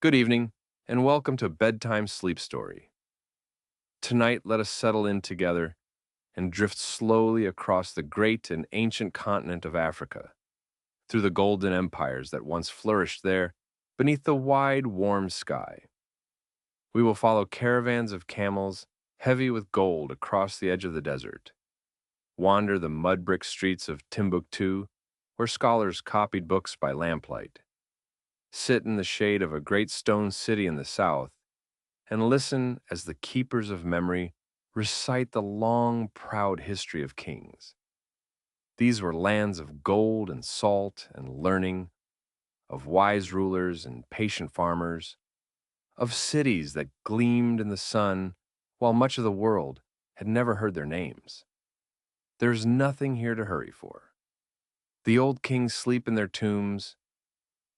Good evening, and welcome to Bedtime Sleep Story. Tonight, let us settle in together and drift slowly across the great and ancient continent of Africa, through the golden empires that once flourished there beneath the wide, warm sky. We will follow caravans of camels heavy with gold across the edge of the desert, wander the mud brick streets of Timbuktu, where scholars copied books by lamplight, sit in the shade of a great stone city in the south, and listen as the keepers of memory recite the long, proud history of kings. These were lands of gold and salt and learning, of wise rulers and patient farmers, of cities that gleamed in the sun while much of the world had never heard their names. There's nothing here to hurry for. The old kings sleep in their tombs,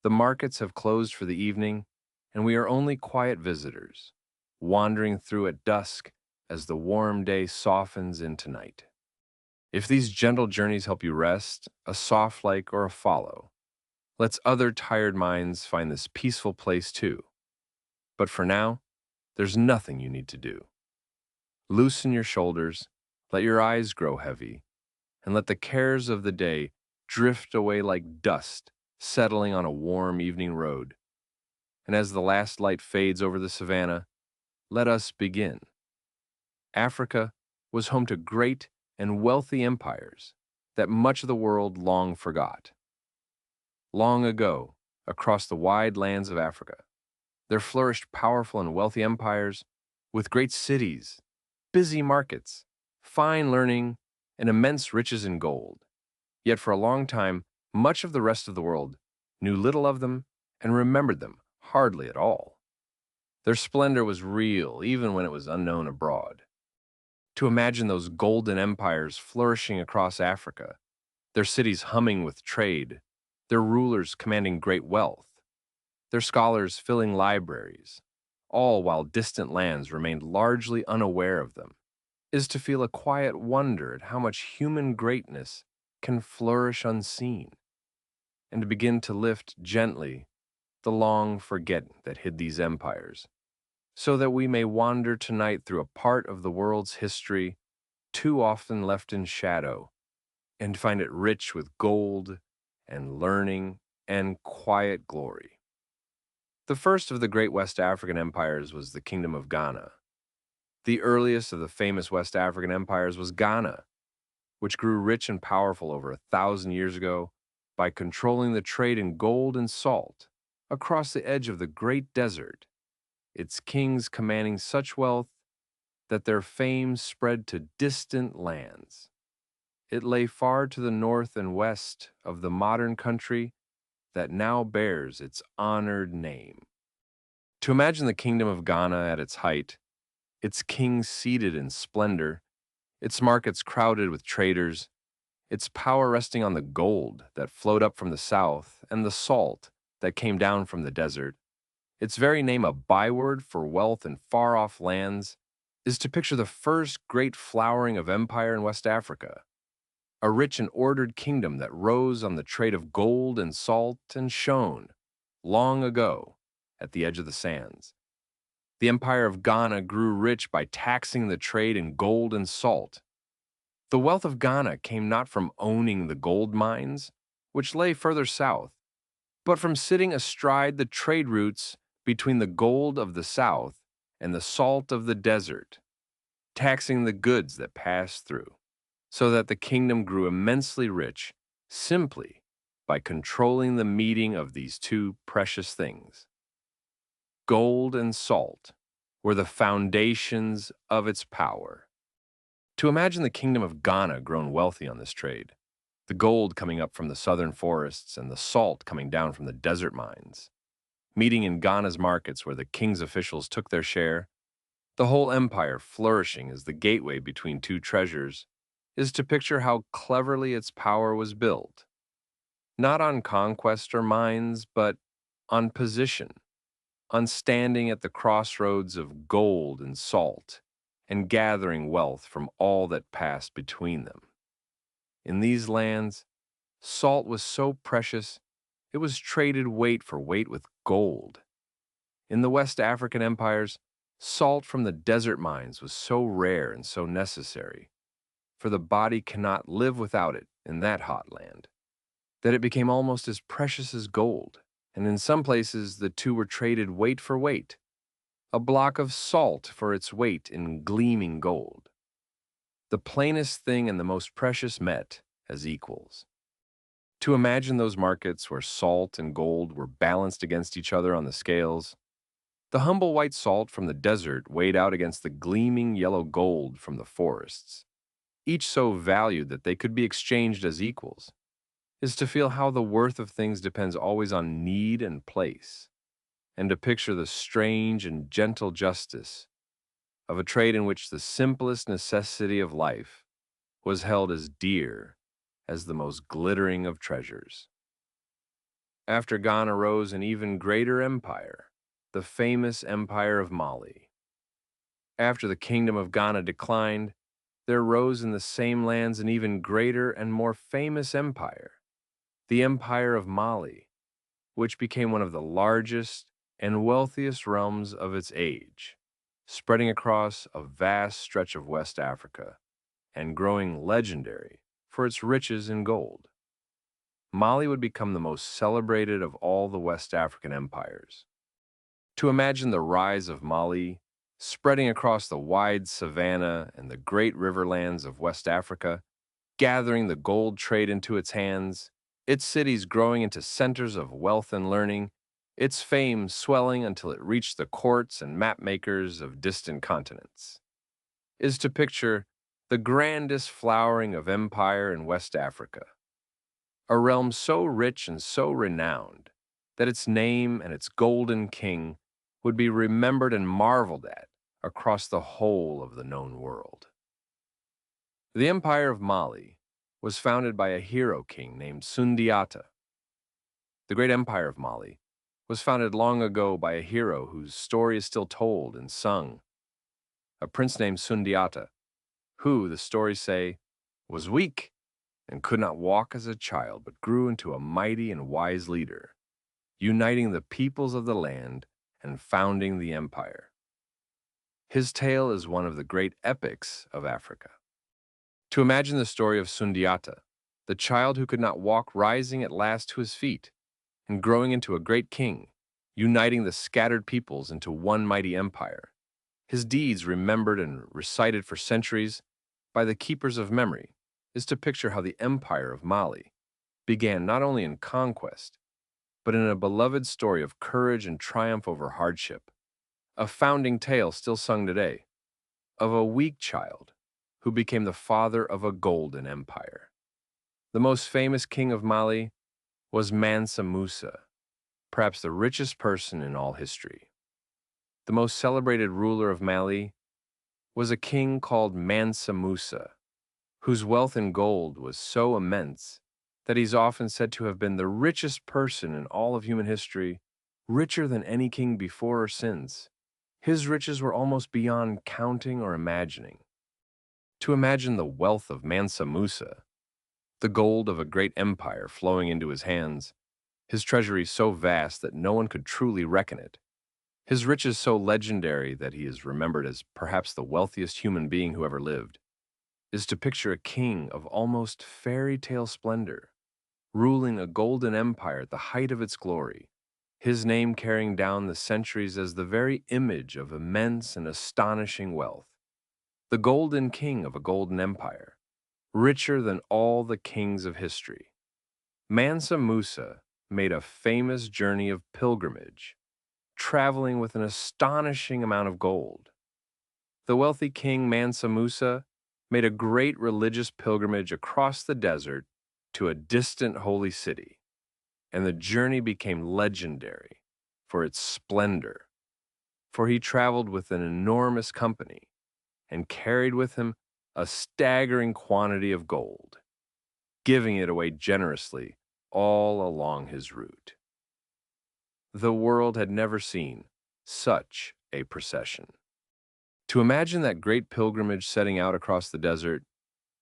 the markets have closed for the evening, and we are only quiet visitors, wandering through at dusk as the warm day softens into night. If these gentle journeys help you rest, a soft like or a follow, let's other tired minds find this peaceful place too. But for now, there's nothing you need to do. Loosen your shoulders, let your eyes grow heavy, and let the cares of the day drift away like dust settling on a warm evening road. And as the last light fades over the savannah, let us begin. Africa was home to great and wealthy empires that much of the world long forgot. Long ago, across the wide lands of Africa, there flourished powerful and wealthy empires with great cities, busy markets, fine learning, and immense riches in gold. Yet for a long time, much of the rest of the world knew little of them and remembered them hardly at all. Their splendor was real even when it was unknown abroad. To imagine those golden empires flourishing across Africa, their cities humming with trade, their rulers commanding great wealth, their scholars filling libraries, all while distant lands remained largely unaware of them, is to feel a quiet wonder at how much human greatness can flourish unseen, and to begin to lift gently the long forget that hid these empires, so that we may wander tonight through a part of the world's history too often left in shadow, and find it rich with gold and learning and quiet glory. The first of the great West African empires was the Kingdom of Ghana. The earliest of the famous West African empires was Ghana, which grew rich and powerful over 1,000 years ago by controlling the trade in gold and salt across the edge of the great desert, its kings commanding such wealth that their fame spread to distant lands. It lay far to the north and west of the modern country that now bears its honored name. To imagine the kingdom of Ghana at its height, its kings seated in splendor, its markets crowded with traders, its power resting on the gold that flowed up from the south and the salt that came down from the desert, its very name a byword for wealth in far-off lands, is to picture the first great flowering of empire in West Africa, a rich and ordered kingdom that rose on the trade of gold and salt and shone, long ago, at the edge of the sands. The empire of Ghana grew rich by taxing the trade in gold and salt. The wealth of Ghana came not from owning the gold mines, which lay further south, but from sitting astride the trade routes between the gold of the south and the salt of the desert, taxing the goods that passed through, so that the kingdom grew immensely rich simply by controlling the meeting of these two precious things. Gold and salt were the foundations of its power. To imagine the kingdom of Ghana grown wealthy on this trade, the gold coming up from the southern forests and the salt coming down from the desert mines, meeting in Ghana's markets where the king's officials took their share, the whole empire flourishing as the gateway between two treasures, is to picture how cleverly its power was built, not on conquest or mines, but on position, on standing at the crossroads of gold and salt, and gathering wealth from all that passed between them. In these lands, salt was so precious it was traded weight for weight with gold. In the West African empires, salt from the desert mines was so rare and so necessary, for the body cannot live without it in that hot land, that it became almost as precious as gold, and in some places the two were traded weight for weight, a block of salt for its weight in gleaming gold. The plainest thing and the most precious met as equals. To imagine those markets where salt and gold were balanced against each other on the scales, the humble white salt from the desert weighed out against the gleaming yellow gold from the forests, each so valued that they could be exchanged as equals, is to feel how the worth of things depends always on need and place, and to picture the strange and gentle justice of a trade in which the simplest necessity of life was held as dear as the most glittering of treasures. After Ghana rose an even greater empire, the famous Empire of Mali. After the kingdom of Ghana declined, there rose in the same lands an even greater and more famous empire, the Empire of Mali, which became one of the largest and wealthiest realms of its age, spreading across a vast stretch of West Africa and growing legendary for its riches in gold. Mali would become the most celebrated of all the West African empires. To imagine the rise of Mali, spreading across the wide savanna and the great riverlands of West Africa, gathering the gold trade into its hands, its cities growing into centers of wealth and learning, its fame swelling until it reached the courts and mapmakers of distant continents, is to picture the grandest flowering of empire in West Africa, a realm so rich and so renowned that its name and its golden king would be remembered and marveled at across the whole of the known world. The Empire of Mali was founded by a hero king named Sundiata. The great Empire of Mali was founded long ago by a hero whose story is still told and sung, a prince named Sundiata, who, the stories say, was weak and could not walk as a child, but grew into a mighty and wise leader, uniting the peoples of the land and founding the empire. His tale is one of the great epics of Africa. To imagine the story of Sundiata, the child who could not walk rising at last to his feet and growing into a great king, uniting the scattered peoples into one mighty empire, his deeds remembered and recited for centuries by the keepers of memory, is to picture how the Empire of Mali began not only in conquest, but in a beloved story of courage and triumph over hardship, a founding tale still sung today, of a weak child who became the father of a golden empire. The most famous king of Mali was Mansa Musa, perhaps the richest person in all history. The most celebrated ruler of Mali was a king called Mansa Musa, whose wealth in gold was so immense that he's often said to have been the richest person in all of human history, richer than any king before or since. His riches were almost beyond counting or imagining. To imagine the wealth of Mansa Musa, the gold of a great empire flowing into his hands, his treasury so vast that no one could truly reckon it, his riches so legendary that he is remembered as perhaps the wealthiest human being who ever lived, is to picture a king of almost fairy tale splendor, ruling a golden empire at the height of its glory, his name carrying down the centuries as the very image of immense and astonishing wealth. The golden king of a golden empire, richer than all the kings of history. Mansa Musa made a famous journey of pilgrimage, traveling with an astonishing amount of gold. The wealthy king Mansa Musa made a great religious pilgrimage across the desert to a distant holy city, and the journey became legendary for its splendor, for he traveled with an enormous company and carried with him a staggering quantity of gold, giving it away generously all along his route. The world had never seen such a procession. To imagine that great pilgrimage setting out across the desert,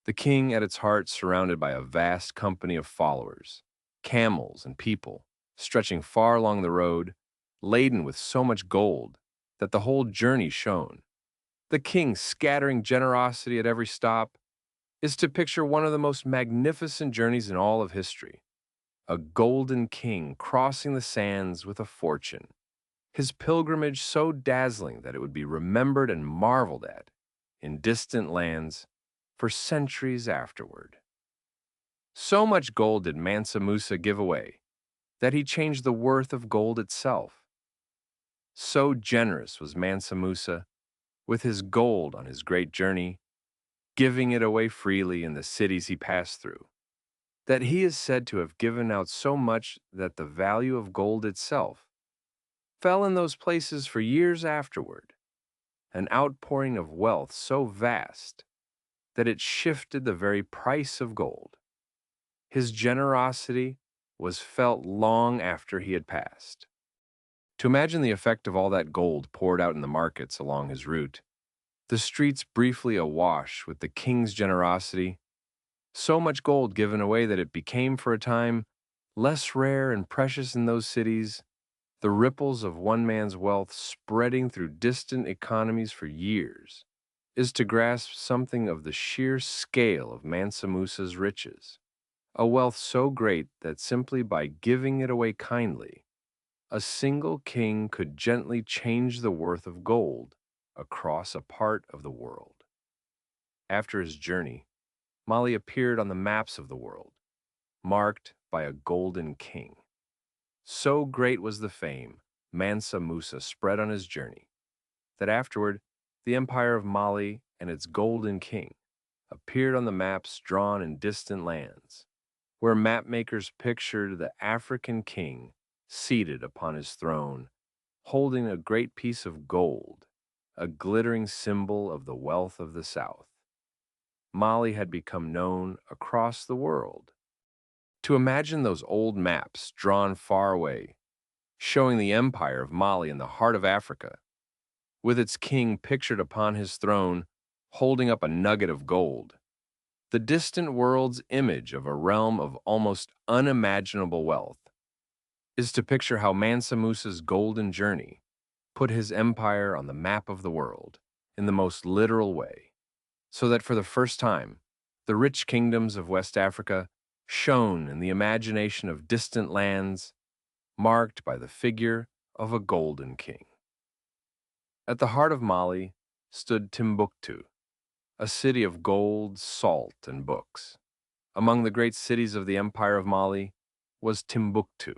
the king at its heart surrounded by a vast company of followers, camels and people, stretching far along the road, laden with so much gold that the whole journey shone. The king scattering generosity at every stop is to picture one of the most magnificent journeys in all of history. A golden king crossing the sands with a fortune, his pilgrimage so dazzling that it would be remembered and marveled at in distant lands for centuries afterward. So much gold did Mansa Musa give away that he changed the worth of gold itself. So generous was Mansa Musa with his gold on his great journey, giving it away freely in the cities he passed through, that he is said to have given out so much that the value of gold itself fell in those places for years afterward, an outpouring of wealth so vast that it shifted the very price of gold. His generosity was felt long after he had passed. To imagine the effect of all that gold poured out in the markets along his route, the streets briefly awash with the king's generosity, so much gold given away that it became for a time less rare and precious in those cities, the ripples of one man's wealth spreading through distant economies for years, is to grasp something of the sheer scale of Mansa Musa's riches, a wealth so great that simply by giving it away kindly, a single king could gently change the worth of gold across a part of the world. After his journey, Mali appeared on the maps of the world, marked by a golden king. So great was the fame Mansa Musa spread on his journey that afterward the empire of Mali and its golden king appeared on the maps drawn in distant lands, where mapmakers pictured the African king seated upon his throne, holding a great piece of gold, a glittering symbol of the wealth of the South. Mali had become known across the world. To imagine those old maps drawn far away, showing the empire of Mali in the heart of Africa, with its king pictured upon his throne, holding up a nugget of gold, the distant world's image of a realm of almost unimaginable wealth, is to picture how Mansa Musa's golden journey put his empire on the map of the world in the most literal way, so that for the first time, the rich kingdoms of West Africa shone in the imagination of distant lands marked by the figure of a golden king. At the heart of Mali stood Timbuktu, a city of gold, salt, and books. Among the great cities of the Empire of Mali was Timbuktu,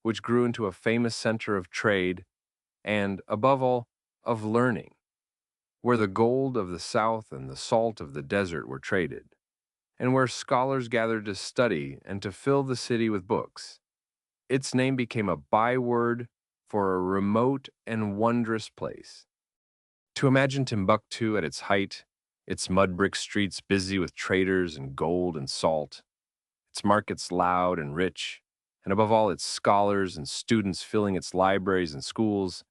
which grew into a famous center of trade and, above all, of learning, where the gold of the south and the salt of the desert were traded, and where scholars gathered to study and to fill the city with books. Its name became a byword for a remote and wondrous place. To imagine Timbuktu at its height, its mud brick streets busy with traders and gold and salt, its markets loud and rich, and above all its scholars and students filling its libraries and schools,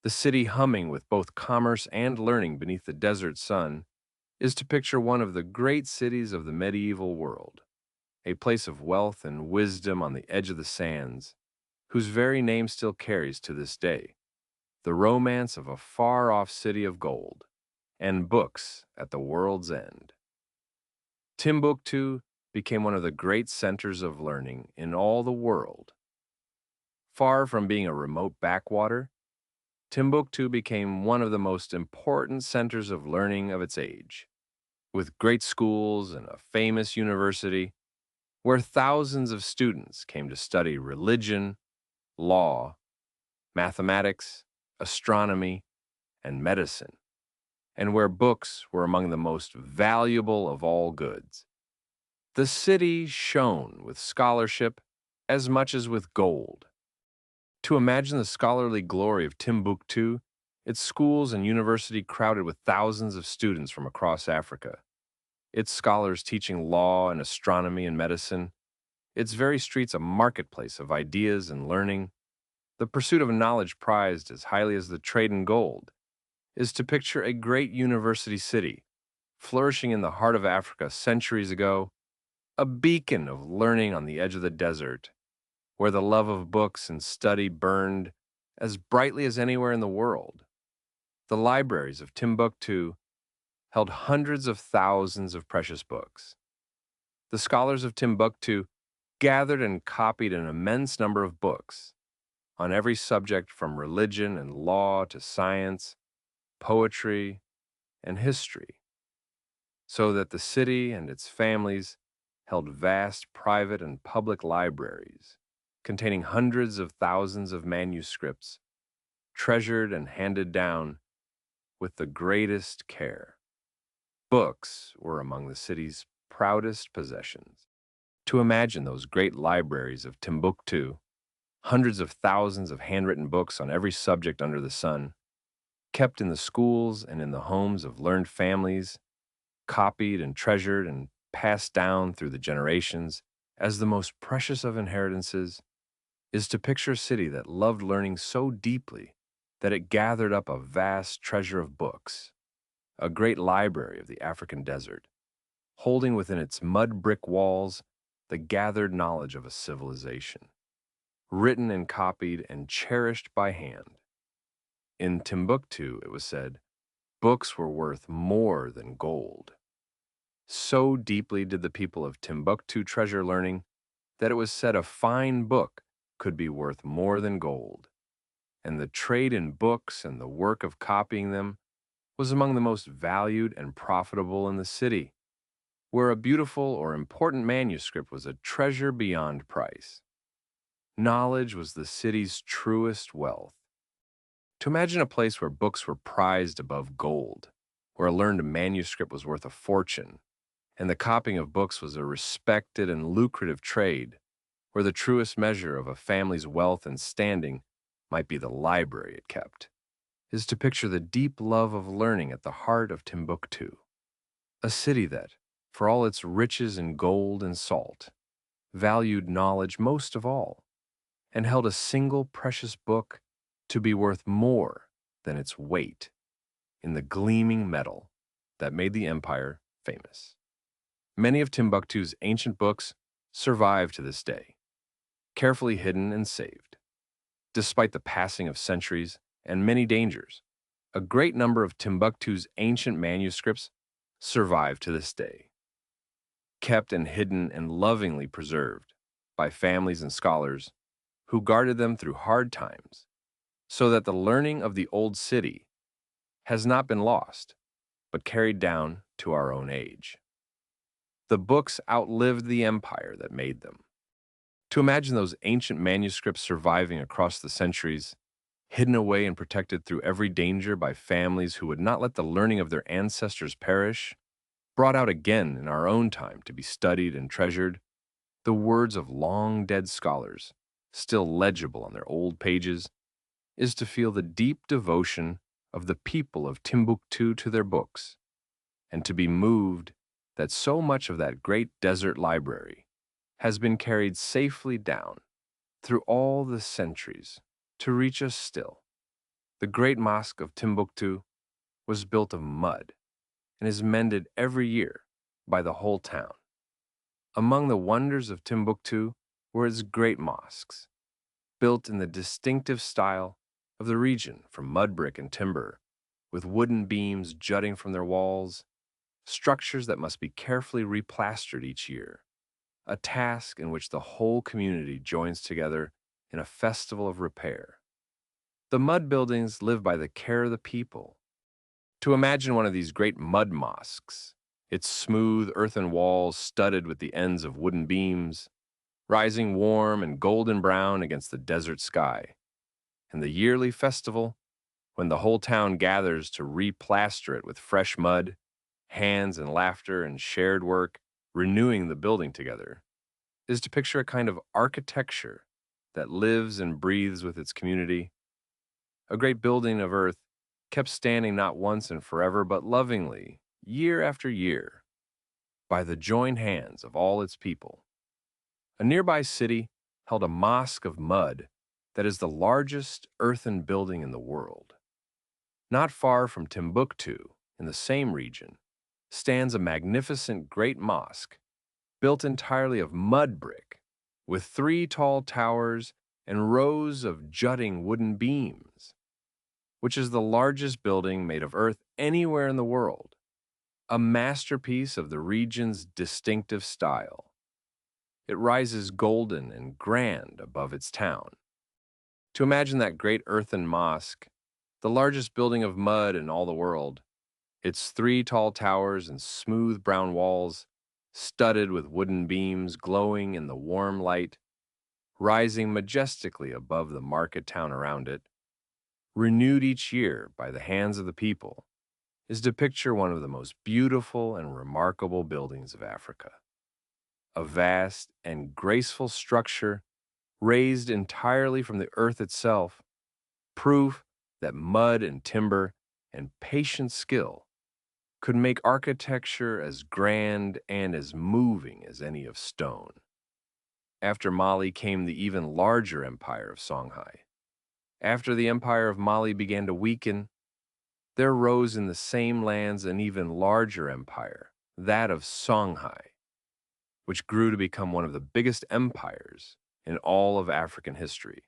the city humming with both commerce and learning beneath the desert sun, is to picture one of the great cities of the medieval world, a place of wealth and wisdom on the edge of the sands, whose very name still carries to this day the romance of a far-off city of gold and books at the world's end. Timbuktu became one of the great centers of learning in all the world. Far from being a remote backwater, Timbuktu became one of the most important centers of learning of its age, with great schools and a famous university where thousands of students came to study religion, law, mathematics, astronomy, and medicine, and where books were among the most valuable of all goods. The city shone with scholarship as much as with gold. To imagine the scholarly glory of Timbuktu, its schools and university crowded with thousands of students from across Africa, its scholars teaching law and astronomy and medicine, its very streets a marketplace of ideas and learning, the pursuit of knowledge prized as highly as the trade in gold, is to picture a great university city, flourishing in the heart of Africa centuries ago, a beacon of learning on the edge of the desert, where the love of books and study burned as brightly as anywhere in the world. The libraries of Timbuktu held hundreds of thousands of precious books. The scholars of Timbuktu gathered and copied an immense number of books on every subject from religion and law to science, poetry, and history, so that the city and its families held vast private and public libraries containing hundreds of thousands of manuscripts, treasured and handed down with the greatest care. Books were among the city's proudest possessions. To imagine those great libraries of Timbuktu, hundreds of thousands of handwritten books on every subject under the sun, kept in the schools and in the homes of learned families, copied and treasured and passed down through the generations as the most precious of inheritances, is to picture a city that loved learning so deeply that it gathered up a vast treasure of books, a great library of the African desert, holding within its mud brick walls the gathered knowledge of a civilization, written and copied and cherished by hand. In Timbuktu, it was said, books were worth more than gold. So deeply did the people of Timbuktu treasure learning that it was said a fine book could be worth more than gold, and the trade in books and the work of copying them was among the most valued and profitable in the city, where a beautiful or important manuscript was a treasure beyond price. Knowledge was the city's truest wealth. To imagine a place where books were prized above gold, where a learned manuscript was worth a fortune, and the copying of books was a respected and lucrative trade, where the truest measure of a family's wealth and standing might be the library it kept, is to picture the deep love of learning at the heart of Timbuktu, a city that, for all its riches in gold and salt, valued knowledge most of all, and held a single precious book to be worth more than its weight in the gleaming metal that made the empire famous. Many of Timbuktu's ancient books survive to this day, carefully hidden and saved. Despite the passing of centuries and many dangers, a great number of Timbuktu's ancient manuscripts survive to this day, kept and hidden and lovingly preserved by families and scholars who guarded them through hard times, so that the learning of the old city has not been lost, but carried down to our own age. The books outlived the empire that made them. To imagine those ancient manuscripts surviving across the centuries, hidden away and protected through every danger by families who would not let the learning of their ancestors perish, brought out again in our own time to be studied and treasured, the words of long-dead scholars, still legible on their old pages, is to feel the deep devotion of the people of Timbuktu to their books, and to be moved that so much of that great desert library has been carried safely down through all the centuries to reach us still. The great mosque of Timbuktu was built of mud and is mended every year by the whole town. Among the wonders of Timbuktu were its great mosques, built in the distinctive style of the region from mud brick and timber, with wooden beams jutting from their walls, structures that must be carefully replastered each year, a task in which the whole community joins together in a festival of repair. The mud buildings live by the care of the people. To imagine one of these great mud mosques, its smooth earthen walls studded with the ends of wooden beams, rising warm and golden brown against the desert sky, and the yearly festival when the whole town gathers to replaster it with fresh mud, hands and laughter and shared work, renewing the building together, is to picture a kind of architecture that lives and breathes with its community, a great building of earth kept standing not once and forever, but lovingly, year after year, by the joined hands of all its people. A nearby city held a mosque of mud that is the largest earthen building in the world. Not far from Timbuktu, in the same region, stands a magnificent great mosque built entirely of mud brick with three tall towers and rows of jutting wooden beams, which is the largest building made of earth anywhere in the world, a masterpiece of the region's distinctive style. It rises golden and grand above its town. To imagine that great earthen mosque, the largest building of mud in all the world, its three tall towers and smooth brown walls, studded with wooden beams glowing in the warm light, rising majestically above the market town around it, renewed each year by the hands of the people, is to picture one of the most beautiful and remarkable buildings of Africa. A vast and graceful structure raised entirely from the earth itself, proof that mud and timber and patient skill could make architecture as grand and as moving as any of stone. After Mali came the even larger empire of Songhai. After the empire of Mali began to weaken, there rose in the same lands an even larger empire, that of Songhai, which grew to become one of the biggest empires in all of African history,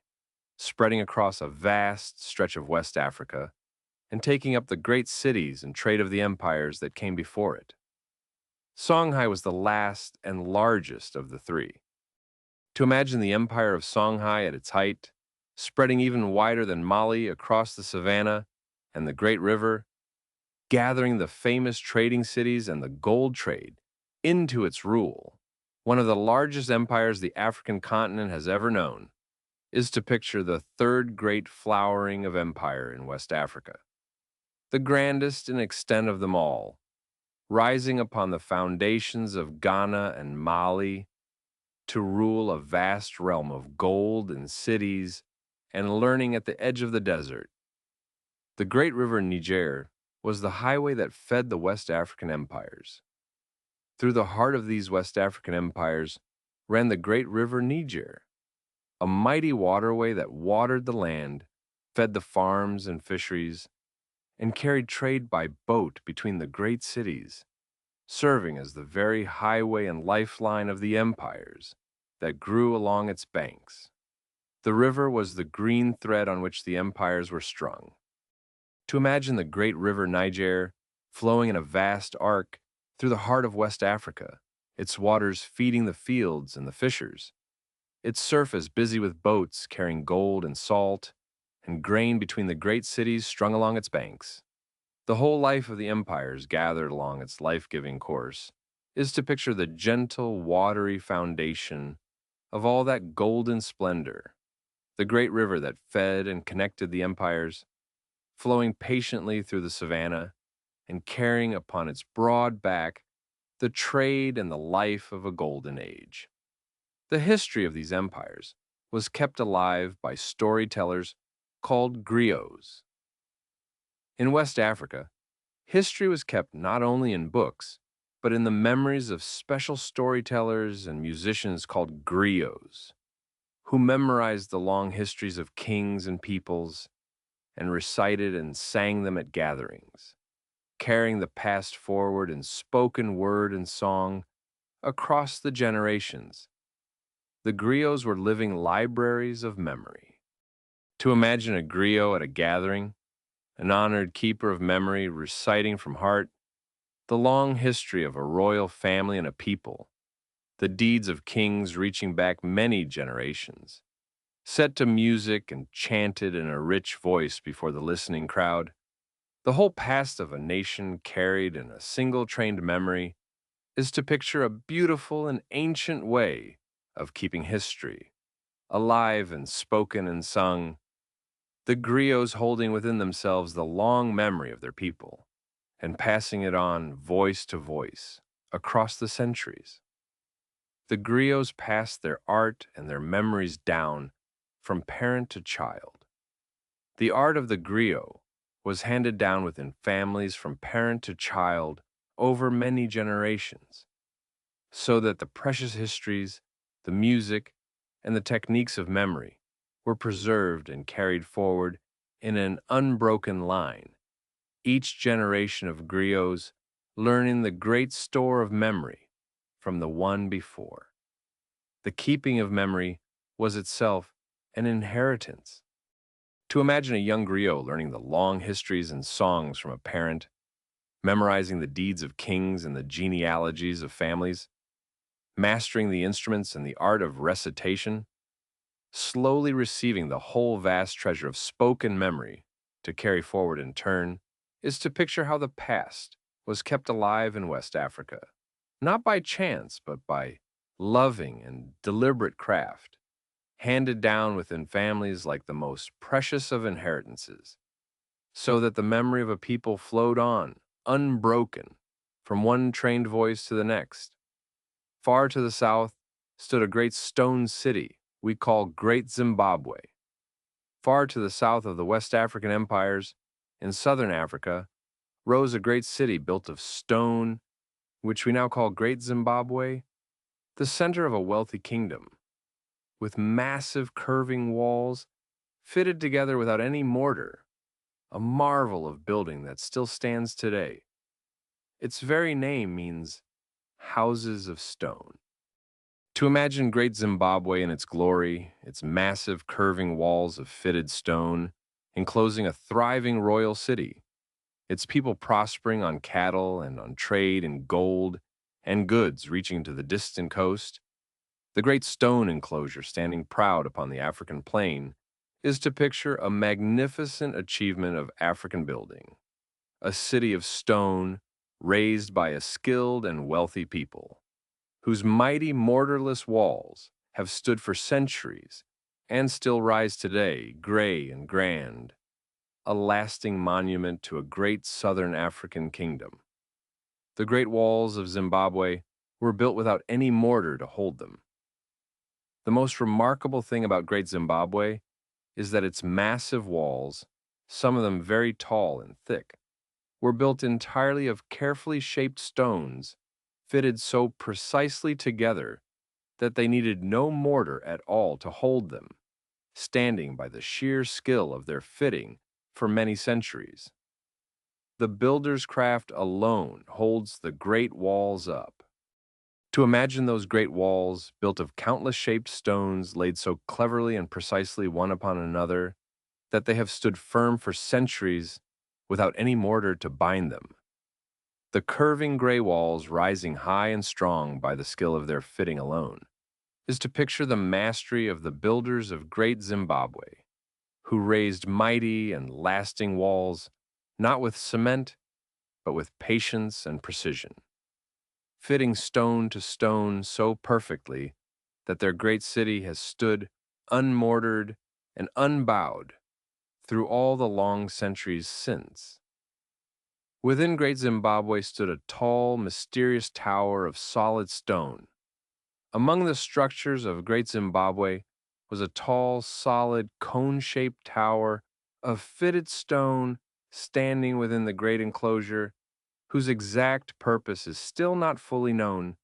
spreading across a vast stretch of West Africa and taking up the great cities and trade of the empires that came before it. Songhai was the last and largest of the three. To imagine the empire of Songhai at its height, spreading even wider than Mali across the savannah and the great river, gathering the famous trading cities and the gold trade into its rule, one of the largest empires the African continent has ever known, is to picture the third great flowering of empire in West Africa, the grandest in extent of them all, rising upon the foundations of Ghana and Mali to rule a vast realm of gold and cities and learning at the edge of the desert. The great river Niger was the highway that fed the West African empires. Through the heart of these West African empires ran the great river Niger, a mighty waterway that watered the land, fed the farms and fisheries, and carried trade by boat between the great cities, serving as the very highway and lifeline of the empires that grew along its banks. The river was the green thread on which the empires were strung. To imagine the great river Niger flowing in a vast arc through the heart of West Africa, its waters feeding the fields and the fishers, its surface busy with boats carrying gold and salt and grain between the great cities strung along its banks. The whole life of the empires gathered along its life-giving course is to picture the gentle, watery foundation of all that golden splendor, the great river that fed and connected the empires, flowing patiently through the savannah and carrying upon its broad back the trade and the life of a golden age. The history of these empires was kept alive by storytellers called griots. In West Africa, history was kept not only in books, but in the memories of special storytellers and musicians called griots, who memorized the long histories of kings and peoples and recited and sang them at gatherings, carrying the past forward in spoken word and song across the generations. The griots were living libraries of memory. To imagine a griot at a gathering, an honored keeper of memory reciting from heart the long history of a royal family and a people, the deeds of kings reaching back many generations, set to music and chanted in a rich voice before the listening crowd, the whole past of a nation carried in a single trained memory, is to picture a beautiful and ancient way of keeping history, alive and spoken and sung, the griots holding within themselves the long memory of their people and passing it on voice to voice across the centuries. The griots passed their art and their memories down from parent to child. The art of the griot was handed down within families from parent to child over many generations, so that the precious histories, the music, and the techniques of memory were preserved and carried forward in an unbroken line, each generation of griots learning the great store of memory from the one before. The keeping of memory was itself an inheritance. To imagine a young griot learning the long histories and songs from a parent, memorizing the deeds of kings and the genealogies of families, mastering the instruments and the art of recitation, slowly receiving the whole vast treasure of spoken memory to carry forward in turn, is to picture how the past was kept alive in West Africa, not by chance, but by loving and deliberate craft, handed down within families like the most precious of inheritances, so that the memory of a people flowed on, unbroken, from one trained voice to the next. Far to the south stood a great stone city we call Great Zimbabwe. Far to the south of the West African empires, in southern Africa, rose a great city built of stone, which we now call Great Zimbabwe, the center of a wealthy kingdom, with massive curving walls fitted together without any mortar, a marvel of building that still stands today. Its very name means houses of stone. To imagine Great Zimbabwe in its glory, its massive curving walls of fitted stone, enclosing a thriving royal city, its people prospering on cattle and on trade in gold and goods reaching to the distant coast, the great stone enclosure standing proud upon the African plain, is to picture a magnificent achievement of African building, a city of stone raised by a skilled and wealthy people, whose mighty mortarless walls have stood for centuries and still rise today, gray and grand, a lasting monument to a great southern African kingdom. The great walls of Zimbabwe were built without any mortar to hold them. The most remarkable thing about Great Zimbabwe is that its massive walls, some of them very tall and thick, were built entirely of carefully shaped stones, fitted so precisely together that they needed no mortar at all to hold them, standing by the sheer skill of their fitting for many centuries. The builder's craft alone holds the great walls up. To imagine those great walls, built of countless shaped stones laid so cleverly and precisely one upon another that they have stood firm for centuries without any mortar to bind them. The curving gray walls rising high and strong by the skill of their fitting alone, is to picture the mastery of the builders of Great Zimbabwe, who raised mighty and lasting walls not with cement, but with patience and precision, fitting stone to stone so perfectly that their great city has stood unmortared and unbowed through all the long centuries since. Within Great Zimbabwe stood a tall, mysterious tower of solid stone. Among the structures of Great Zimbabwe was a tall, solid, cone-shaped tower of fitted stone standing within the great enclosure, whose exact purpose is still not fully known,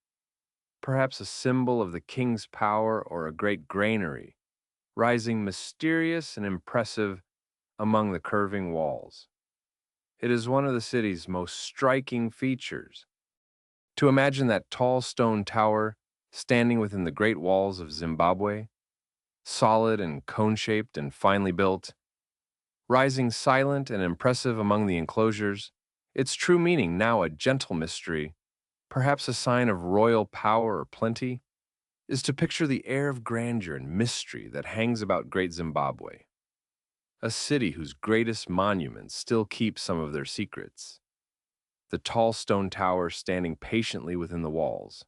perhaps a symbol of the king's power or a great granary, rising mysterious and impressive among the curving walls. It is one of the city's most striking features. To imagine that tall stone tower standing within the great walls of Zimbabwe, solid and cone-shaped and finely built, rising silent and impressive among the enclosures, its true meaning now a gentle mystery, perhaps a sign of royal power or plenty, is to picture the air of grandeur and mystery that hangs about Great Zimbabwe, a city whose greatest monuments still keep some of their secrets. The tall stone tower standing patiently within the walls,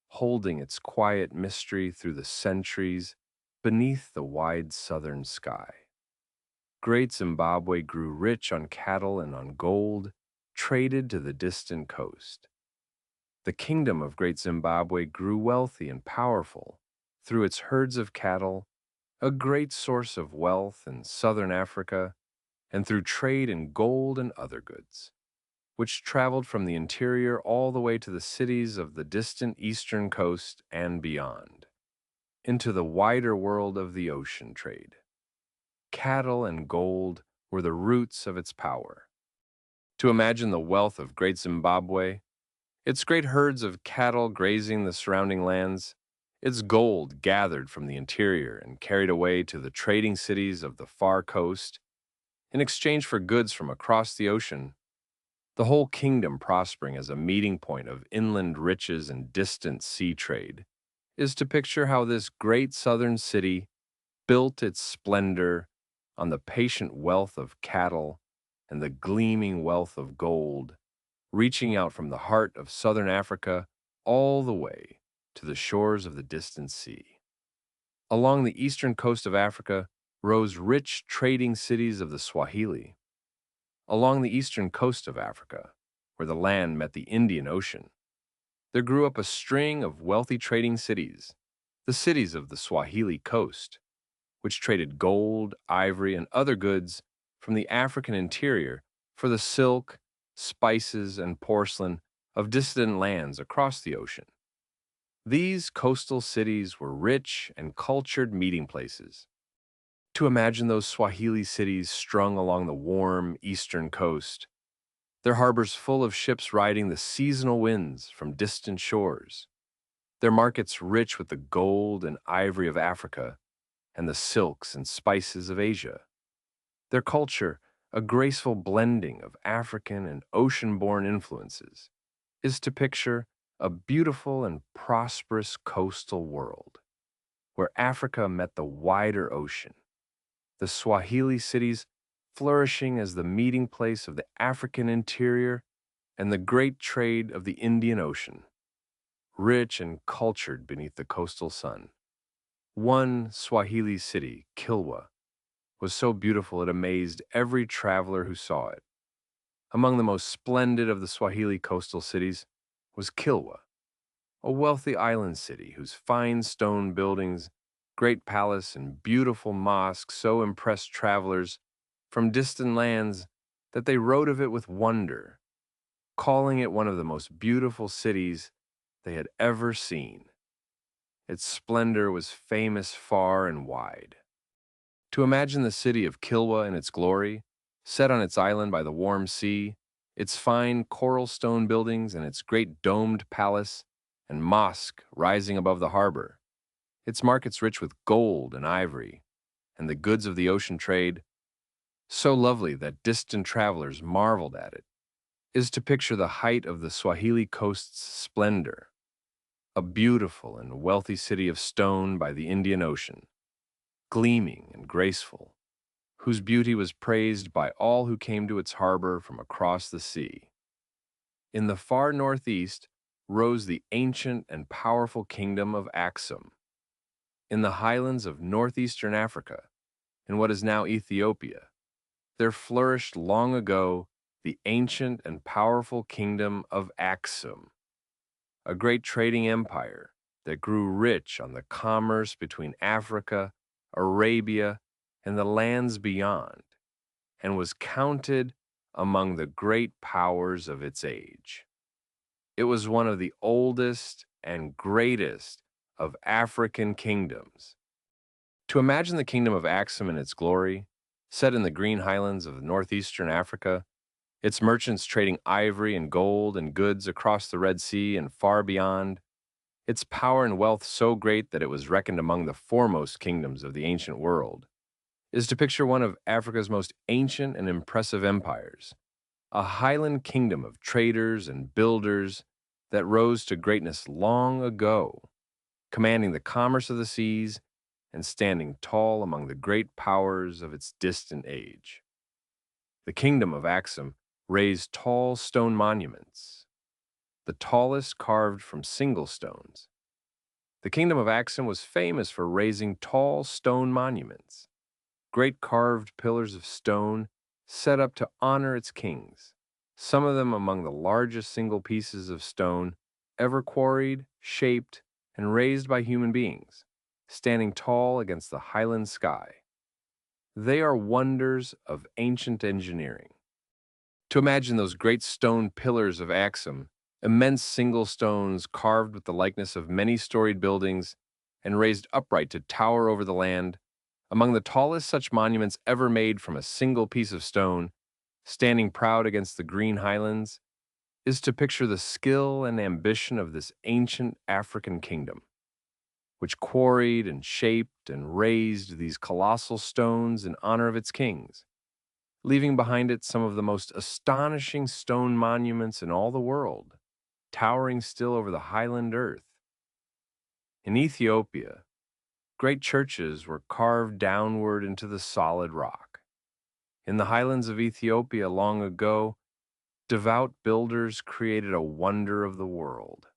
holding its quiet mystery through the centuries beneath the wide southern sky. Great Zimbabwe grew rich on cattle and on gold, traded to the distant coast. The kingdom of Great Zimbabwe grew wealthy and powerful through its herds of cattle, a great source of wealth in southern Africa, and through trade in gold and other goods, which traveled from the interior all the way to the cities of the distant eastern coast and beyond, into the wider world of the ocean trade. Cattle and gold were the roots of its power. To imagine the wealth of Great Zimbabwe, its great herds of cattle grazing the surrounding lands, It's gold gathered from the interior and carried away to the trading cities of the far coast in exchange for goods from across the ocean, the whole kingdom prospering as a meeting point of inland riches and distant sea trade, is to picture how this great southern city built its splendor on the patient wealth of cattle and the gleaming wealth of gold, reaching out from the heart of southern Africa all the way to the shores of the distant sea. Along the eastern coast of Africa rose rich trading cities of the Swahili. Along the eastern coast of Africa, where the land met the Indian Ocean, there grew up a string of wealthy trading cities, the cities of the Swahili coast, which traded gold, ivory, and other goods from the African interior for the silk, spices, and porcelain of distant lands across the ocean. These coastal cities were rich and cultured meeting places. To imagine those Swahili cities strung along the warm eastern coast, their harbors full of ships riding the seasonal winds from distant shores, their markets rich with the gold and ivory of Africa and the silks and spices of Asia, their culture a graceful blending of African and ocean-born influences, is to picture a beautiful and prosperous coastal world where Africa met the wider ocean, the Swahili cities flourishing as the meeting place of the African interior and the great trade of the Indian Ocean, rich and cultured beneath the coastal sun. One Swahili city, Kilwa, was so beautiful it amazed every traveler who saw it. Among the most splendid of the Swahili coastal cities was Kilwa, a wealthy island city whose fine stone buildings, great palace, and beautiful mosque so impressed travelers from distant lands that they wrote of it with wonder, calling it one of the most beautiful cities they had ever seen. Its splendor was famous far and wide. To imagine the city of Kilwa in its glory, set on its island by the warm sea, its fine coral stone buildings and its great domed palace and mosque rising above the harbor, its markets rich with gold and ivory, and the goods of the ocean trade, so lovely that distant travelers marveled at it, is to picture the height of the Swahili coast's splendor, a beautiful and wealthy city of stone by the Indian Ocean, gleaming and graceful, whose beauty was praised by all who came to its harbor from across the sea. In the far northeast rose the ancient and powerful kingdom of Axum. In the highlands of northeastern Africa, in what is now Ethiopia, there flourished long ago the ancient and powerful kingdom of Axum, a great trading empire that grew rich on the commerce between Africa, Arabia, and the lands beyond, and was counted among the great powers of its age. It was one of the oldest and greatest of African kingdoms. To imagine the kingdom of Axum in its glory, set in the green highlands of northeastern Africa, its merchants trading ivory and gold and goods across the Red Sea and far beyond, its power and wealth so great that it was reckoned among the foremost kingdoms of the ancient world, is to picture one of Africa's most ancient and impressive empires, a highland kingdom of traders and builders that rose to greatness long ago, commanding the commerce of the seas and standing tall among the great powers of its distant age. The kingdom of Axum raised tall stone monuments, the tallest carved from single stones. The kingdom of Axum was famous for raising tall stone monuments, great carved pillars of stone set up to honor its kings, some of them among the largest single pieces of stone ever quarried, shaped, and raised by human beings, standing tall against the highland sky. They are wonders of ancient engineering. To imagine those great stone pillars of Axum, immense single stones carved with the likeness of many-storied buildings and raised upright to tower over the land, among the tallest such monuments ever made from a single piece of stone, standing proud against the green highlands, is to picture the skill and ambition of this ancient African kingdom. which quarried and shaped and raised these colossal stones in honor of its kings, leaving behind it some of the most astonishing stone monuments in all the world, towering still over the highland earth. In Ethiopia, great churches were carved downward into the solid rock. In the highlands of Ethiopia long ago, devout builders created a wonder of the world,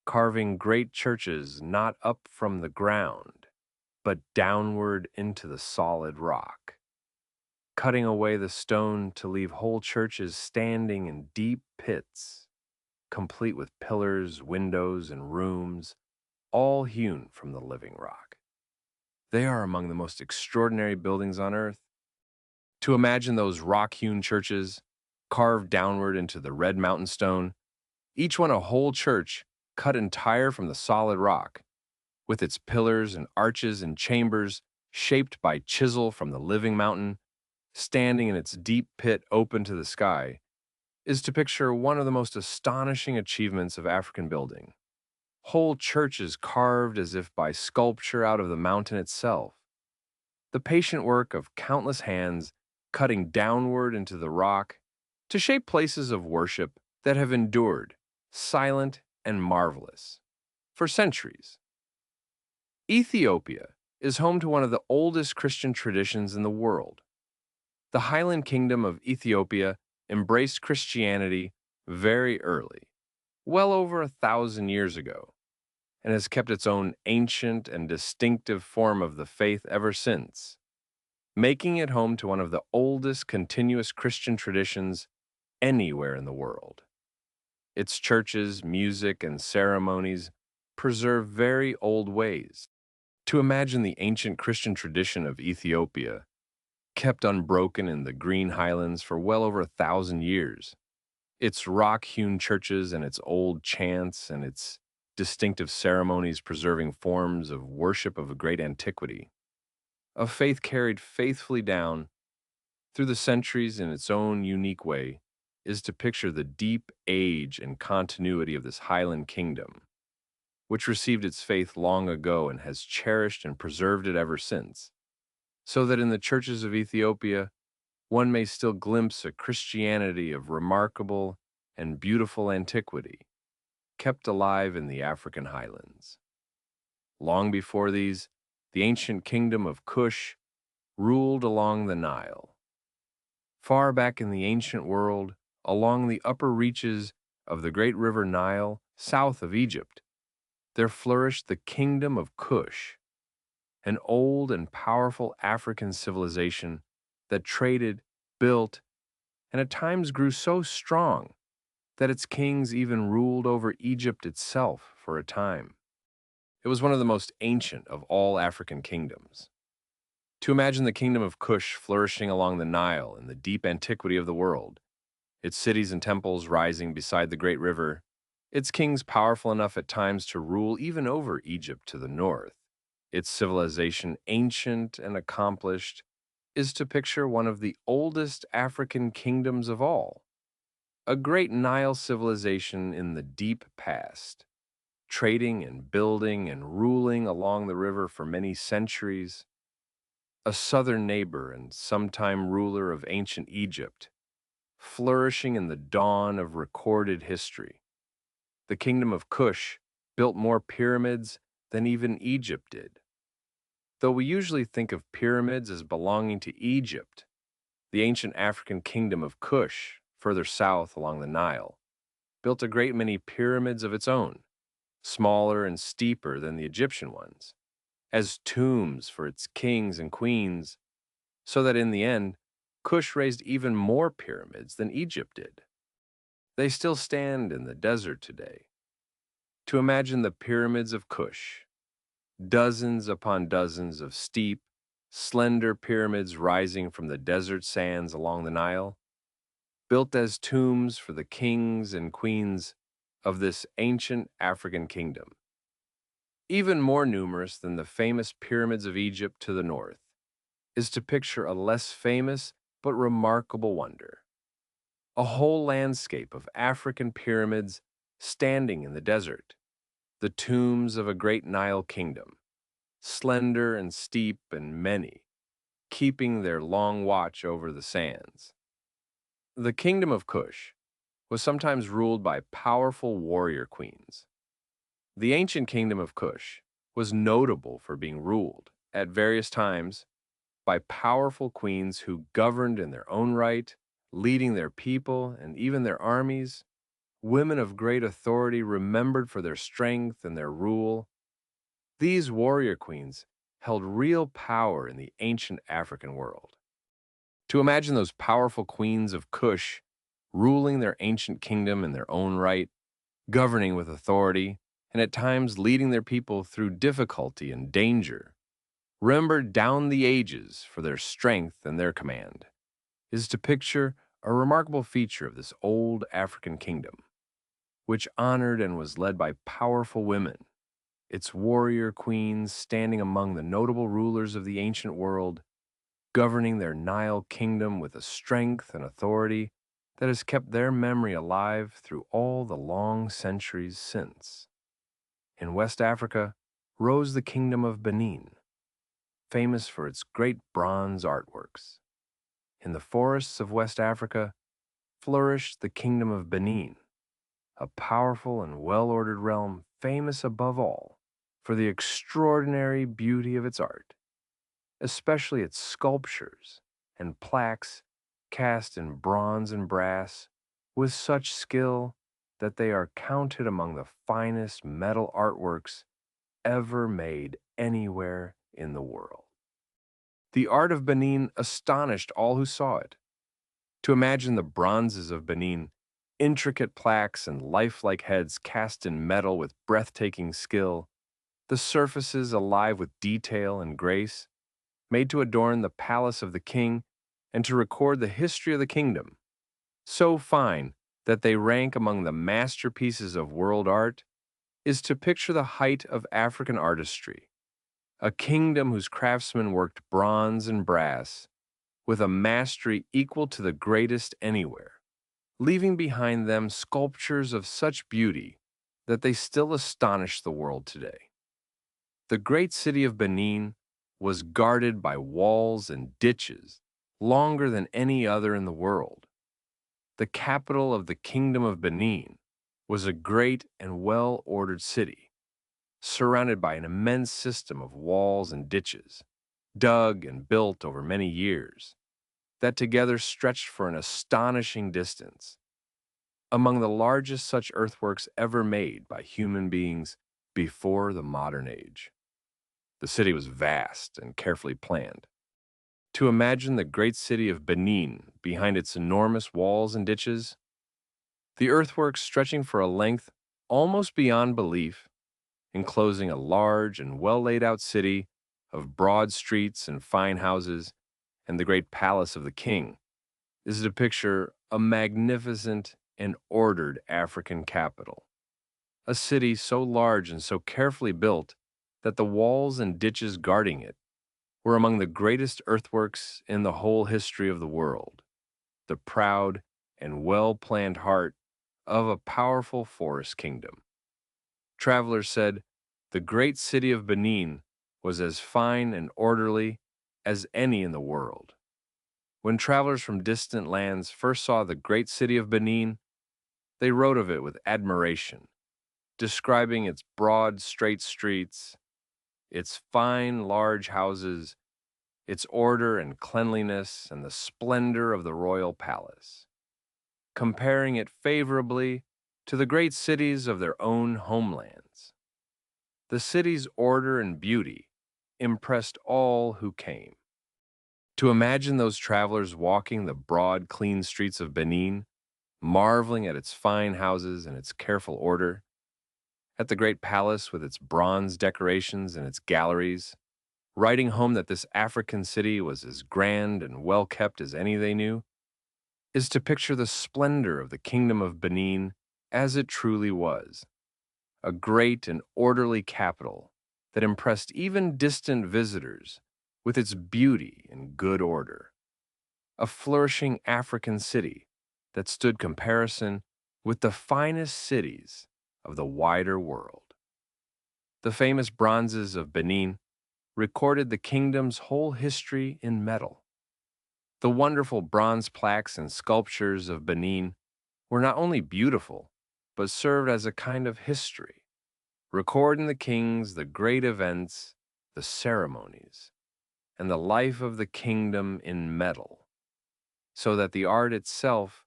carving great churches not up from the ground, but downward into the solid rock, cutting away the stone to leave whole churches standing in deep pits, complete with pillars, windows, and rooms, all hewn from the living rock. They are among the most extraordinary buildings on earth. To imagine those rock-hewn churches carved downward into the red mountain stone, each one a whole church cut entire from the solid rock, with its pillars and arches and chambers shaped by chisel from the living mountain, standing in its deep pit open to the sky, is to picture one of the most astonishing achievements of African building. Whole churches carved as if by sculpture out of the mountain itself. The patient work of countless hands cutting downward into the rock to shape places of worship that have endured, silent and marvelous, for centuries. Ethiopia is home to one of the oldest Christian traditions in the world. The Highland Kingdom of Ethiopia embraced Christianity very early, well over 1,000 years ago, and has kept its own ancient and distinctive form of the faith ever since, making it home to one of the oldest continuous Christian traditions anywhere in the world. Its churches, music, and ceremonies preserve very old ways. To imagine the ancient Christian tradition of Ethiopia, kept unbroken in the Green Highlands for well over 1,000 years, its rock-hewn churches and its old chants and its distinctive ceremonies preserving forms of worship of a great antiquity, a faith carried faithfully down through the centuries in its own unique way, is to picture the deep age and continuity of this highland kingdom, which received its faith long ago and has cherished and preserved it ever since, so that in the churches of Ethiopia, one may still glimpse a Christianity of remarkable and beautiful antiquity, kept alive in the African highlands. Long before these, the ancient kingdom of Kush ruled along the Nile. Far back in the ancient world, along the upper reaches of the great river Nile, south of Egypt, there flourished the kingdom of Kush, an old and powerful African civilization that traded, built, and at times grew so strong that its kings even ruled over Egypt itself for a time. It was one of the most ancient of all African kingdoms. To imagine the kingdom of Kush flourishing along the Nile in the deep antiquity of the world, its cities and temples rising beside the great river, its kings powerful enough at times to rule even over Egypt to the north, its civilization ancient and accomplished, is to picture one of the oldest African kingdoms of all, a great Nile civilization in the deep past, trading and building and ruling along the river for many centuries, a southern neighbor and sometime ruler of ancient Egypt, flourishing in the dawn of recorded history. The kingdom of Kush built more pyramids than even Egypt did. Though we usually think of pyramids as belonging to Egypt, the ancient African kingdom of Kush, further south along the Nile, built a great many pyramids of its own, smaller and steeper than the Egyptian ones, as tombs for its kings and queens, so that in the end, Kush raised even more pyramids than Egypt did. They still stand in the desert today. To imagine the pyramids of Kush, dozens upon dozens of steep, slender pyramids rising from the desert sands along the Nile, built as tombs for the kings and queens of this ancient African kingdom. Even more numerous than the famous pyramids of Egypt to the north is to picture a less famous but remarkable wonder, a whole landscape of African pyramids standing in the desert, the tombs of a great Nile kingdom, slender and steep and many, keeping their long watch over the sands. The kingdom of Kush was sometimes ruled by powerful warrior queens. The ancient kingdom of Kush was notable for being ruled, at various times, by powerful queens who governed in their own right, leading their people and even their armies. Women of great authority remembered for their strength and their rule. These warrior queens held real power in the ancient African world. To imagine those powerful queens of Kush ruling their ancient kingdom in their own right, governing with authority, and at times leading their people through difficulty and danger, remembered down the ages for their strength and their command, is to picture a remarkable feature of this old African kingdom, which honored and was led by powerful women, its warrior queens standing among the notable rulers of the ancient world, governing their Nile kingdom with a strength and authority that has kept their memory alive through all the long centuries since. In West Africa rose the kingdom of Benin, famous for its great bronze artworks. In the forests of West Africa flourished the kingdom of Benin, a powerful and well-ordered realm famous above all for the extraordinary beauty of its art, especially its sculptures and plaques cast in bronze and brass with such skill that they are counted among the finest metal artworks ever made anywhere in the world. The art of Benin astonished all who saw it. To imagine the bronzes of Benin, intricate plaques and lifelike heads cast in metal with breathtaking skill, the surfaces alive with detail and grace, made to adorn the palace of the king and to record the history of the kingdom, so fine that they rank among the masterpieces of world art, is to picture the height of African artistry, a kingdom whose craftsmen worked bronze and brass with a mastery equal to the greatest anywhere, leaving behind them sculptures of such beauty that they still astonish the world today. The great city of Benin was guarded by walls and ditches longer than any other in the world. The capital of the Kingdom of Benin was a great and well-ordered city, surrounded by an immense system of walls and ditches, dug and built over many years, that together stretched for an astonishing distance, among the largest such earthworks ever made by human beings before the modern age. The city was vast and carefully planned. To imagine the great city of Benin behind its enormous walls and ditches, the earthworks stretching for a length almost beyond belief, enclosing a large and well laid out city of broad streets and fine houses, and the great palace of the king, is to picture a magnificent and ordered African capital, a city so large and so carefully built that the walls and ditches guarding it were among the greatest earthworks in the whole history of the world, the proud and well-planned heart of a powerful forest kingdom. Travelers said the great city of Benin was as fine and orderly as any in the world. When travelers from distant lands first saw the great city of Benin, they wrote of it with admiration, describing its broad, straight streets, its fine, large houses, its order and cleanliness, and the splendor of the royal palace, comparing it favorably to the great cities of their own homelands. The city's order and beauty impressed all who came. To imagine those travelers walking the broad, clean streets of Benin, marveling at its fine houses and its careful order, at the great palace with its bronze decorations and its galleries, writing home that this African city was as grand and well kept as any they knew, is to picture the splendor of the kingdom of Benin as it truly was, a great and orderly capital that impressed even distant visitors with its beauty and good order, a flourishing African city that stood comparison with the finest cities of the wider world. The famous bronzes of Benin recorded the kingdom's whole history in metal. The wonderful bronze plaques and sculptures of Benin were not only beautiful, but served as a kind of history, recording the kings, the great events, the ceremonies, and the life of the kingdom in metal, so that the art itself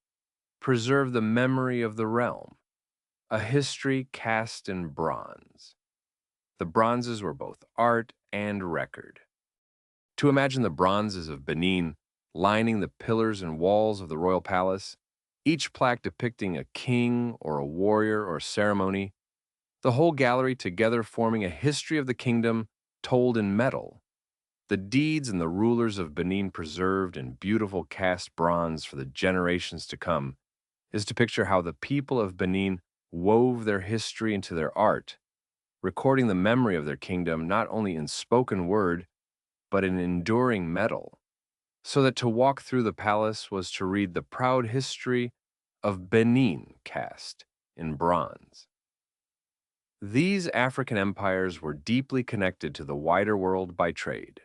preserved the memory of the realm, a history cast in bronze. The bronzes were both art and record. To imagine the bronzes of Benin lining the pillars and walls of the royal palace, each plaque depicting a king or a warrior or ceremony, the whole gallery together forming a history of the kingdom told in metal, the deeds and the rulers of Benin preserved in beautiful cast bronze for the generations to come, is to picture how the people of Benin wove their history into their art, recording the memory of their kingdom not only in spoken word, but in enduring metal, so that to walk through the palace was to read the proud history of Benin cast in bronze. These African empires were deeply connected to the wider world by trade.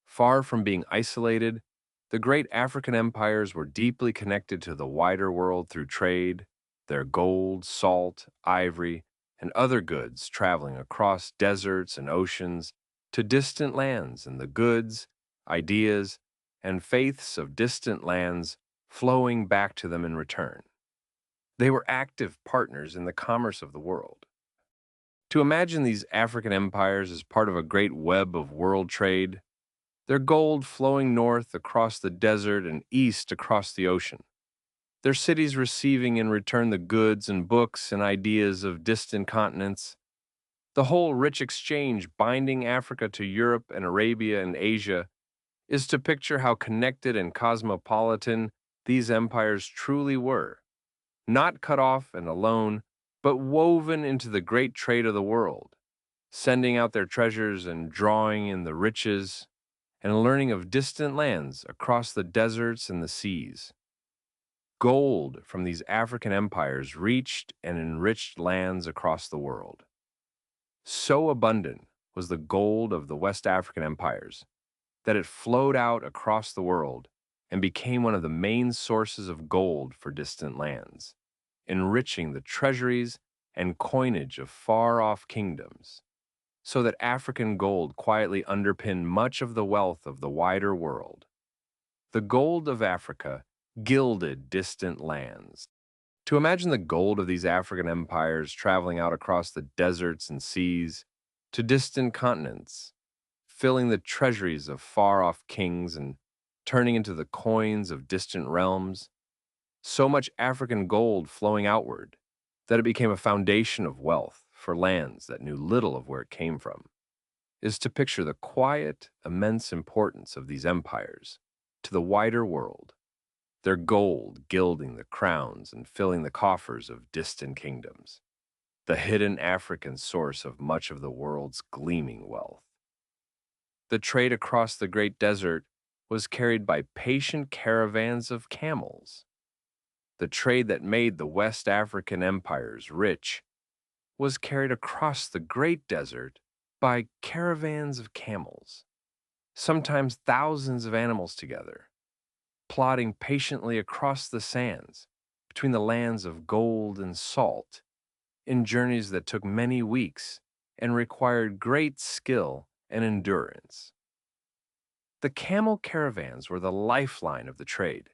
Far from being isolated, the great African empires were deeply connected to the wider world through trade, their gold, salt, ivory, and other goods traveling across deserts and oceans to distant lands, and the goods, ideas, and faiths of distant lands flowing back to them in return. They were active partners in the commerce of the world. To imagine these African empires as part of a great web of world trade, their gold flowing north across the desert and east across the ocean, their cities receiving in return the goods and books and ideas of distant continents, the whole rich exchange binding Africa to Europe and Arabia and Asia, is to picture how connected and cosmopolitan these empires truly were, not cut off and alone, but woven into the great trade of the world, sending out their treasures and drawing in the riches and learning of distant lands across the deserts and the seas. Gold from these African empires reached and enriched lands across the world. So abundant was the gold of the West African empires that it flowed out across the world and became one of the main sources of gold for distant lands, enriching the treasuries and coinage of far-off kingdoms, so that African gold quietly underpinned much of the wealth of the wider world. The gold of Africa gilded distant lands. To imagine the gold of these African empires traveling out across the deserts and seas to distant continents, filling the treasuries of far-off kings and turning into the coins of distant realms, so much African gold flowing outward that it became a foundation of wealth for lands that knew little of where it came from, is to picture the quiet, immense importance of these empires to the wider world, their gold gilding the crowns and filling the coffers of distant kingdoms, the hidden African source of much of the world's gleaming wealth. The trade across the great desert was carried by patient caravans of camels. The trade that made the West African empires rich was carried across the great desert by caravans of camels, sometimes thousands of animals together, plodding patiently across the sands between the lands of gold and salt, in journeys that took many weeks and required great skill and endurance. The camel caravans were the lifeline of the trade.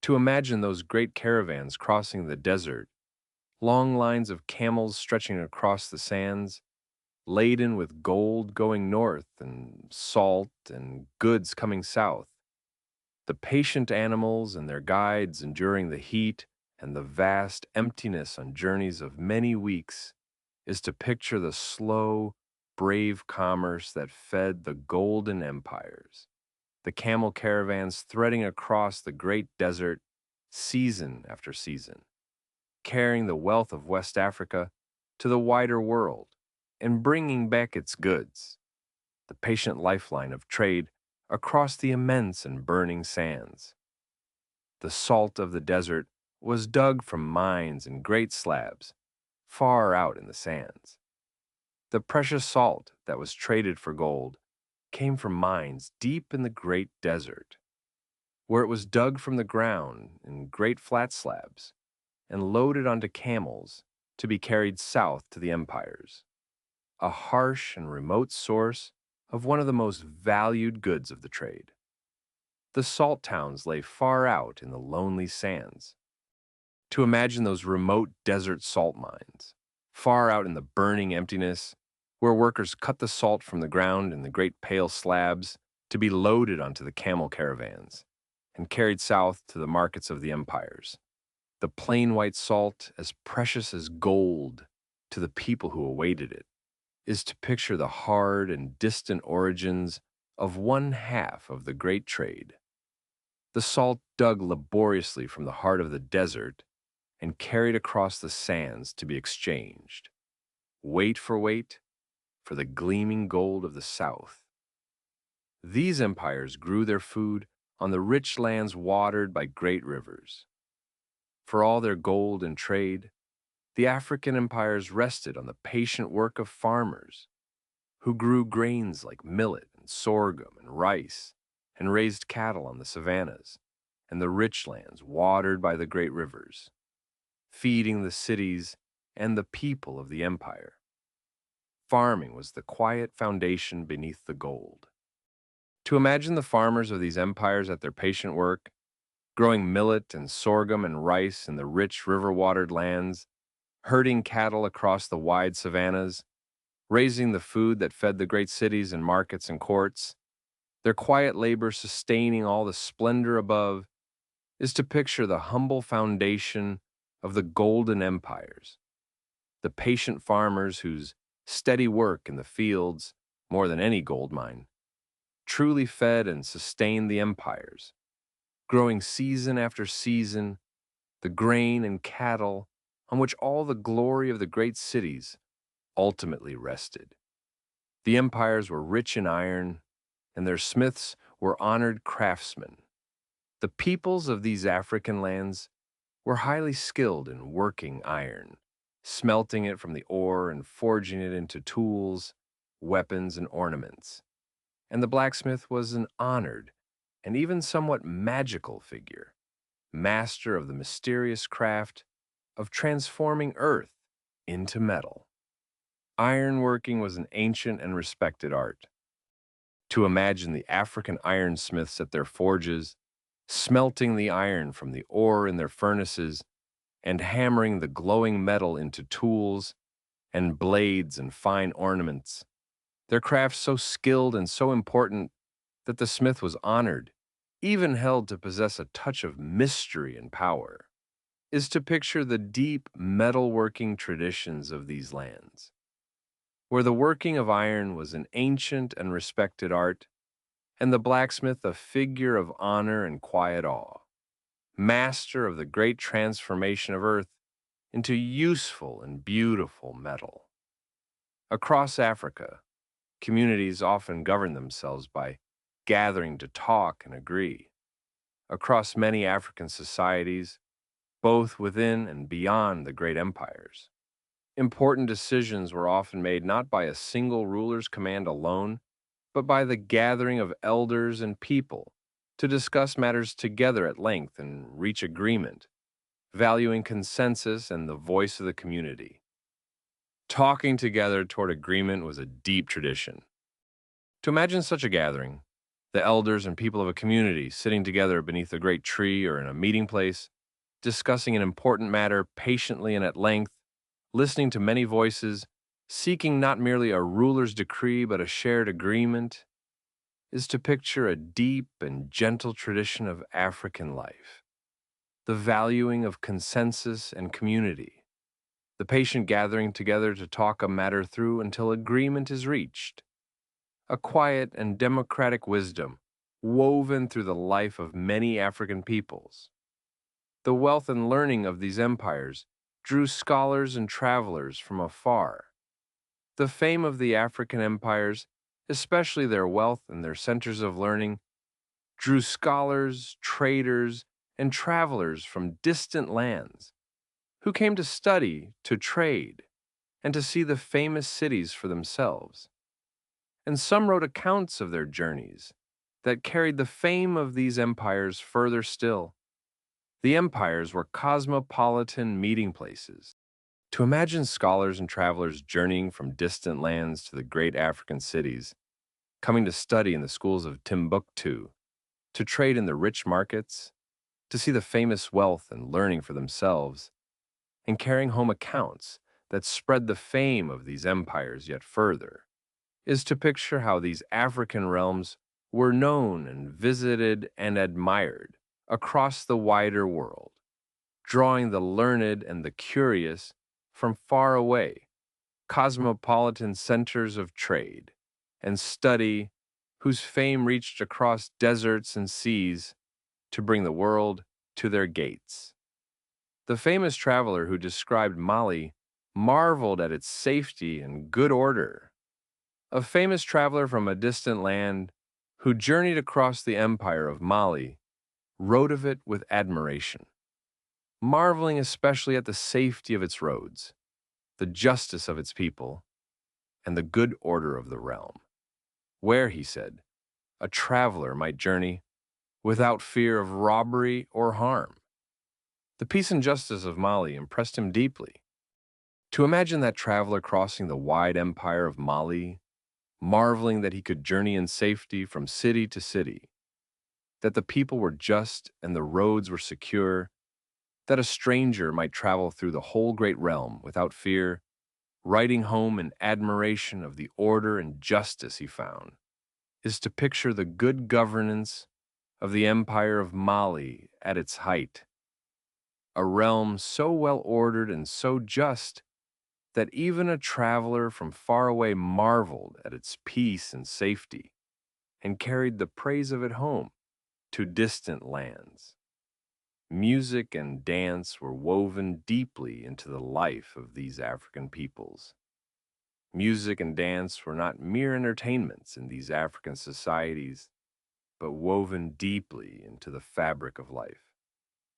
To imagine those great caravans crossing the desert, long lines of camels stretching across the sands, laden with gold going north and salt and goods coming south, the patient animals and their guides enduring the heat and the vast emptiness on journeys of many weeks, is to picture the slow, brave commerce that fed the golden empires, the camel caravans threading across the great desert season after season, carrying the wealth of West Africa to the wider world and bringing back its goods, the patient lifeline of trade across the immense and burning sands. The salt of the desert was dug from mines in great slabs, far out in the sands. The precious salt that was traded for gold came from mines deep in the great desert, where it was dug from the ground in great flat slabs and loaded onto camels to be carried south to the empires, a harsh and remote source of one of the most valued goods of the trade. The salt towns lay far out in the lonely sands. To imagine those remote desert salt mines, far out in the burning emptiness, where workers cut the salt from the ground in the great pale slabs to be loaded onto the camel caravans and carried south to the markets of the empires. The plain white salt, as precious as gold to the people who awaited it, is to picture the hard and distant origins of one half of the great trade. The salt dug laboriously from the heart of the desert and carried across the sands to be exchanged, weight for weight, for the gleaming gold of the south. These empires grew their food on the rich lands watered by great rivers. For all their gold and trade, the African empires rested on the patient work of farmers who grew grains like millet and sorghum and rice and raised cattle on the savannas and the rich lands watered by the great rivers, feeding the cities and the people of the empire. Farming was the quiet foundation beneath the gold. To imagine the farmers of these empires at their patient work, growing millet and sorghum and rice in the rich river-watered lands, herding cattle across the wide savannas, raising the food that fed the great cities and markets and courts, their quiet labor sustaining all the splendor above, is to picture the humble foundation of the golden empires, the patient farmers whose steady work in the fields, more than any gold mine, truly fed and sustained the empires, growing season after season the grain and cattle on which all the glory of the great cities ultimately rested. The empires were rich in iron, and their smiths were honored craftsmen. The peoples of these African lands were highly skilled in working iron, smelting it from the ore and forging it into tools, weapons, and ornaments. And the blacksmith was an honored and even somewhat magical figure, master of the mysterious craft of transforming earth into metal. Ironworking was an ancient and respected art. To imagine the African ironsmiths at their forges, smelting the iron from the ore in their furnaces and hammering the glowing metal into tools and blades and fine ornaments, their craft so skilled and so important that the smith was honored, even held to possess a touch of mystery and power, is to picture the deep metalworking traditions of these lands, where the working of iron was an ancient and respected art, and the blacksmith a figure of honor and quiet awe, master of the great transformation of earth into useful and beautiful metal. Across Africa, communities often govern themselves by gathering to talk and agree. Across many African societies, both within and beyond the great empires, important decisions were often made not by a single ruler's command alone, but by the gathering of elders and people to discuss matters together at length and reach agreement, valuing consensus and the voice of the community. Talking together toward agreement was a deep tradition. To imagine such a gathering, the elders and people of a community sitting together beneath a great tree or in a meeting place, discussing an important matter patiently and at length, listening to many voices, seeking not merely a ruler's decree but a shared agreement, is to picture a deep and gentle tradition of African life, the valuing of consensus and community, the patient gathering together to talk a matter through until agreement is reached, a quiet and democratic wisdom woven through the life of many African peoples. The wealth and learning of these empires drew scholars and travelers from afar. The fame of the African empires, especially their wealth and their centers of learning, drew scholars, traders, and travelers from distant lands who came to study, to trade, and to see the famous cities for themselves. And some wrote accounts of their journeys that carried the fame of these empires further still. The empires were cosmopolitan meeting places. To imagine scholars and travelers journeying from distant lands to the great African cities, coming to study in the schools of Timbuktu, to trade in the rich markets, to see the famous wealth and learning for themselves, and carrying home accounts that spread the fame of these empires yet further, is to picture how these African realms were known and visited and admired across the wider world, drawing the learned and the curious from far away, cosmopolitan centers of trade and study whose fame reached across deserts and seas to bring the world to their gates. The famous traveler who described Mali marveled at its safety and good order. A famous traveler from a distant land who journeyed across the empire of Mali wrote of it with admiration, marveling especially at the safety of its roads, the justice of its people, and the good order of the realm, where, he said, a traveler might journey without fear of robbery or harm. The peace and justice of Mali impressed him deeply. To imagine that traveler crossing the wide empire of Mali, marveling that he could journey in safety from city to city, that the people were just and the roads were secure, that a stranger might travel through the whole great realm without fear, writing home in admiration of the order and justice he found, is to picture the good governance of the empire of Mali at its height, a realm so well ordered and so just that even a traveler from far away marveled at its peace and safety and carried the praise of it home to distant lands. Music and dance were woven deeply into the life of these African peoples. Music and dance were not mere entertainments in these African societies, but woven deeply into the fabric of life,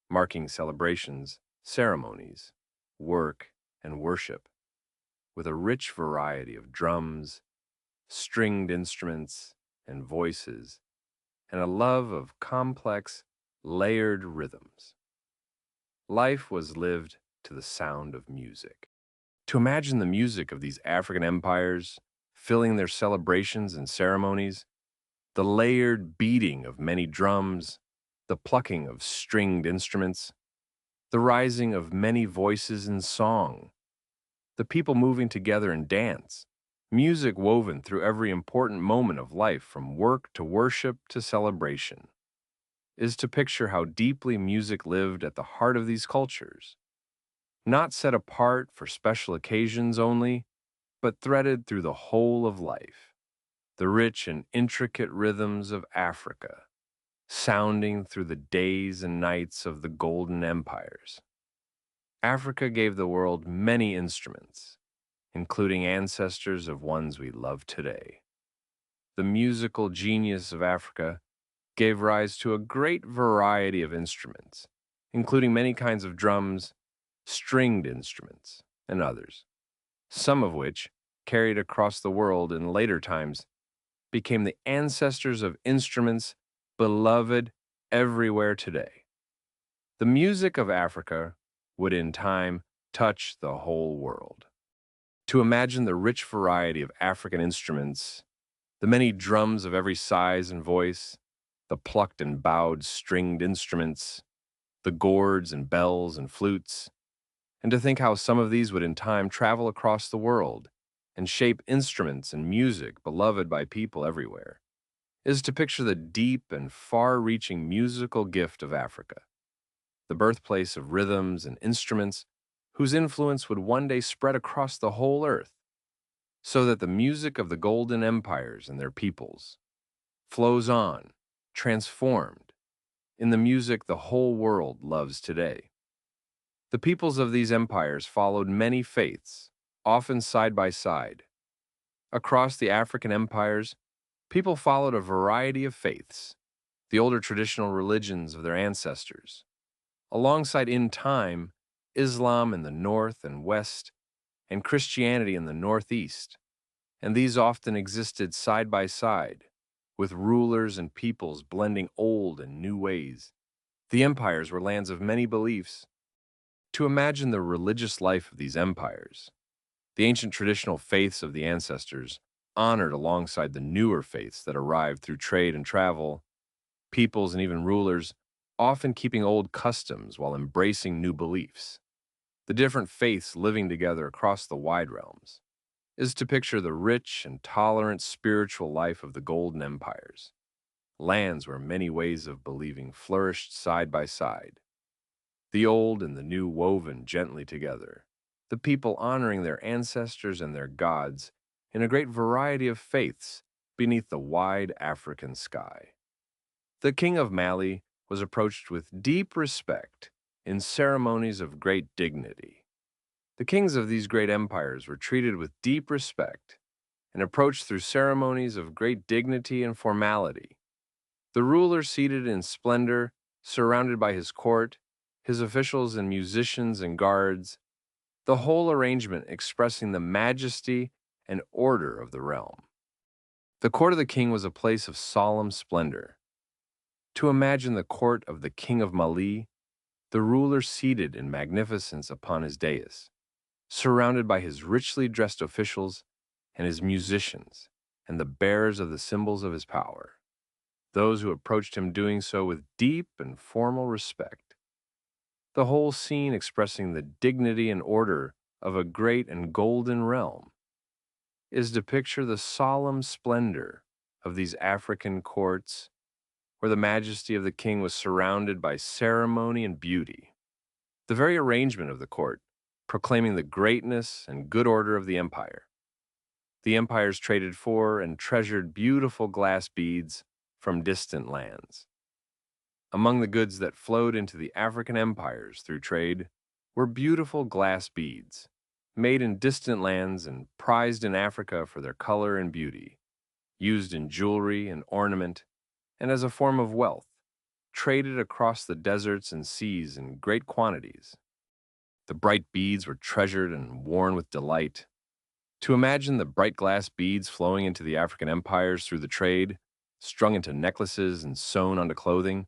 marking celebrations, ceremonies, work, and worship, with a rich variety of drums, stringed instruments, and voices, and a love of complex, layered rhythms. Life was lived to the sound of music. To imagine the music of these African empires filling their celebrations and ceremonies, the layered beating of many drums, the plucking of stringed instruments, the rising of many voices in song, the people moving together in dance, music woven through every important moment of life from work to worship to celebration, is to picture how deeply music lived at the heart of these cultures, not set apart for special occasions only, but threaded through the whole of life, the rich and intricate rhythms of Africa, sounding through the days and nights of the golden empires. Africa gave the world many instruments, including ancestors of ones we love today. The musical genius of Africa gave rise to a great variety of instruments, including many kinds of drums, stringed instruments, and others, some of which, carried across the world in later times, became the ancestors of instruments beloved everywhere today. The music of Africa would in time touch the whole world. To imagine the rich variety of African instruments, the many drums of every size and voice, the plucked and bowed stringed instruments, the gourds and bells and flutes, and to think how some of these would in time travel across the world and shape instruments and music beloved by people everywhere, is to picture the deep and far-reaching musical gift of Africa, the birthplace of rhythms and instruments whose influence would one day spread across the whole earth, so that the music of the golden empires and their peoples flows on, transformed, in the music the whole world loves today. The peoples of these empires followed many faiths, often side by side. Across the African empires, people followed a variety of faiths, the older traditional religions of their ancestors, alongside in time Islam in the north and west, and Christianity in the northeast, and these often existed side by side, with rulers and peoples blending old and new ways. The empires were lands of many beliefs. To imagine the religious life of these empires, the ancient traditional faiths of the ancestors, honored alongside the newer faiths that arrived through trade and travel, peoples and even rulers, often keeping old customs while embracing new beliefs. The different faiths living together across the wide realms is to picture the rich and tolerant spiritual life of the golden empires, lands where many ways of believing flourished side by side, the old and the new woven gently together, the people honoring their ancestors and their gods in a great variety of faiths beneath the wide African sky. The king of Mali was approached with deep respect in ceremonies of great dignity. The kings of these great empires were treated with deep respect and approached through ceremonies of great dignity and formality. The ruler seated in splendor, surrounded by his court, his officials and musicians and guards, the whole arrangement expressing the majesty and order of the realm. The court of the king was a place of solemn splendor. To imagine the court of the king of Mali, the ruler seated in magnificence upon his dais, surrounded by his richly dressed officials and his musicians and the bearers of the symbols of his power, those who approached him doing so with deep and formal respect. The whole scene expressing the dignity and order of a great and golden realm is to picture the solemn splendor of these African courts where the majesty of the king was surrounded by ceremony and beauty. The very arrangement of the court proclaiming the greatness and good order of the empire. The empires traded for and treasured beautiful glass beads from distant lands. Among the goods that flowed into the African empires through trade were beautiful glass beads, made in distant lands and prized in Africa for their color and beauty, used in jewelry and ornament, and as a form of wealth, traded across the deserts and seas in great quantities. The bright beads were treasured and worn with delight. To imagine the bright glass beads flowing into the African empires through the trade, strung into necklaces and sewn onto clothing,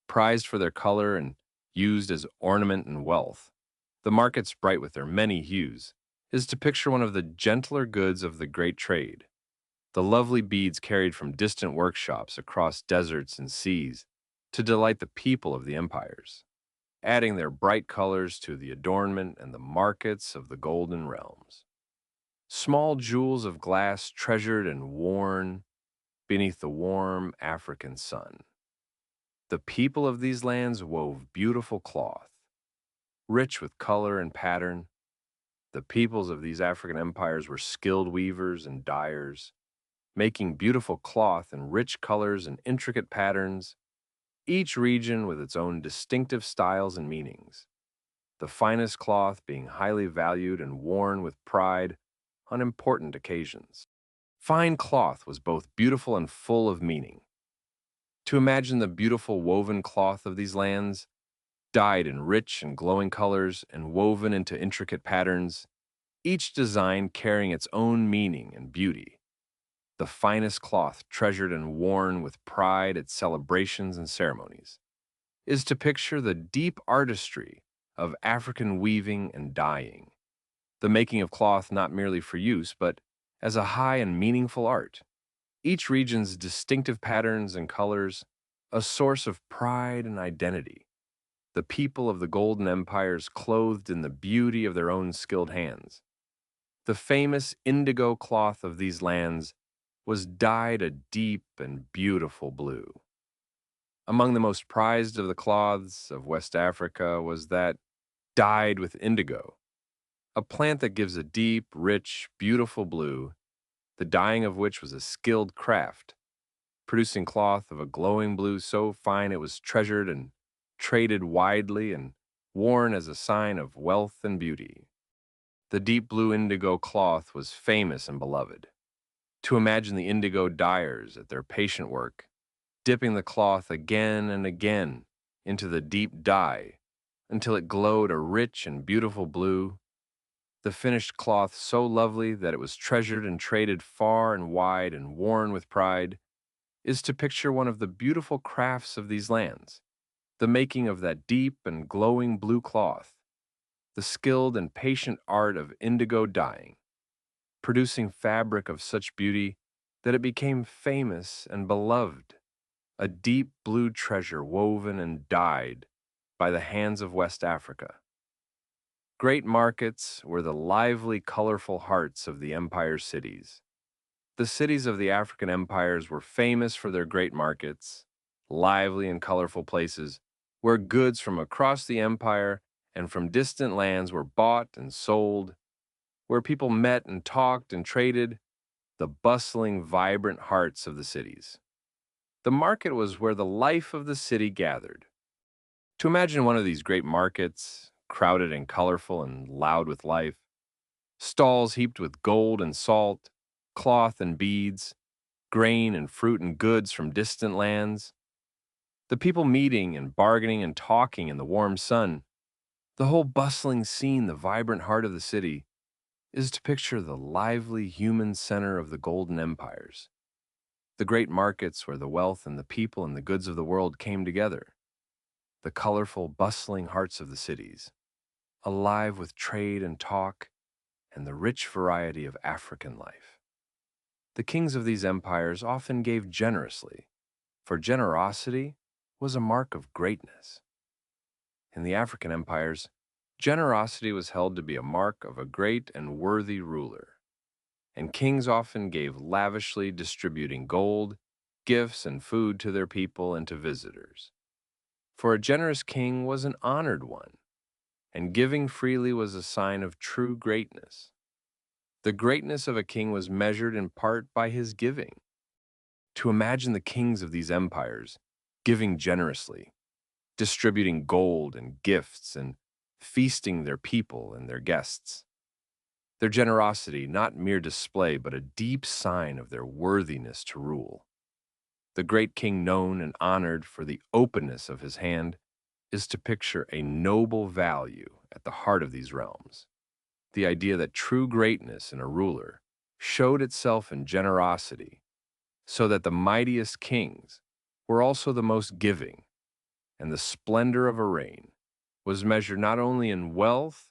prized for their color and used as ornament and wealth, the markets bright with their many hues, is to picture one of the gentler goods of the great trade. The lovely beads carried from distant workshops across deserts and seas to delight the people of the empires, adding their bright colors to the adornment and the markets of the golden realms. Small jewels of glass treasured and worn beneath the warm African sun. The people of these lands wove beautiful cloth, rich with color and pattern. The peoples of these African empires were skilled weavers and dyers, making beautiful cloth in rich colors and intricate patterns, each region with its own distinctive styles and meanings. The finest cloth being highly valued and worn with pride on important occasions. Fine cloth was both beautiful and full of meaning. To imagine the beautiful woven cloth of these lands, dyed in rich and glowing colors and woven into intricate patterns, each design carrying its own meaning and beauty. The finest cloth treasured and worn with pride at celebrations and ceremonies, is to picture the deep artistry of African weaving and dyeing, the making of cloth not merely for use, but as a high and meaningful art. Each region's distinctive patterns and colors, a source of pride and identity. The people of the Golden Empires clothed in the beauty of their own skilled hands. The famous indigo cloth of these lands was dyed a deep and beautiful blue. Among the most prized of the cloths of West Africa was that dyed with indigo, a plant that gives a deep, rich, beautiful blue, the dyeing of which was a skilled craft, producing cloth of a glowing blue so fine it was treasured and traded widely and worn as a sign of wealth and beauty. The deep blue indigo cloth was famous and beloved. To imagine the indigo dyers at their patient work, dipping the cloth again and again into the deep dye until it glowed a rich and beautiful blue, the finished cloth so lovely that it was treasured and traded far and wide and worn with pride, is to picture one of the beautiful crafts of these lands, the making of that deep and glowing blue cloth, the skilled and patient art of indigo dyeing, producing fabric of such beauty that it became famous and beloved, a deep blue treasure woven and dyed by the hands of West Africa. Great markets were the lively, colorful hearts of the empire's cities. The cities of the African empires were famous for their great markets, lively and colorful places where goods from across the empire and from distant lands were bought and sold, where people met and talked and traded, the bustling, vibrant hearts of the cities. The market was where the life of the city gathered. To imagine one of these great markets, crowded and colorful and loud with life, stalls heaped with gold and salt, cloth and beads, grain and fruit and goods from distant lands, the people meeting and bargaining and talking in the warm sun, the whole bustling scene, the vibrant heart of the city, is to picture the lively human center of the golden empires, the great markets where the wealth and the people and the goods of the world came together, the colorful, bustling hearts of the cities, alive with trade and talk and the rich variety of African life. The kings of these empires often gave generously, for generosity was a mark of greatness. In the African empires, generosity was held to be a mark of a great and worthy ruler, and kings often gave lavishly, distributing gold, gifts, and food to their people and to visitors. For a generous king was an honored one, and giving freely was a sign of true greatness. The greatness of a king was measured in part by his giving. To imagine the kings of these empires giving generously, distributing gold and gifts, and feasting their people and their guests. Their generosity, not mere display, but a deep sign of their worthiness to rule. The great king, known and honored for the openness of his hand, is to picture a noble value at the heart of these realms. The idea that true greatness in a ruler showed itself in generosity, so that the mightiest kings were also the most giving, and the splendor of a reign was measured not only in wealth,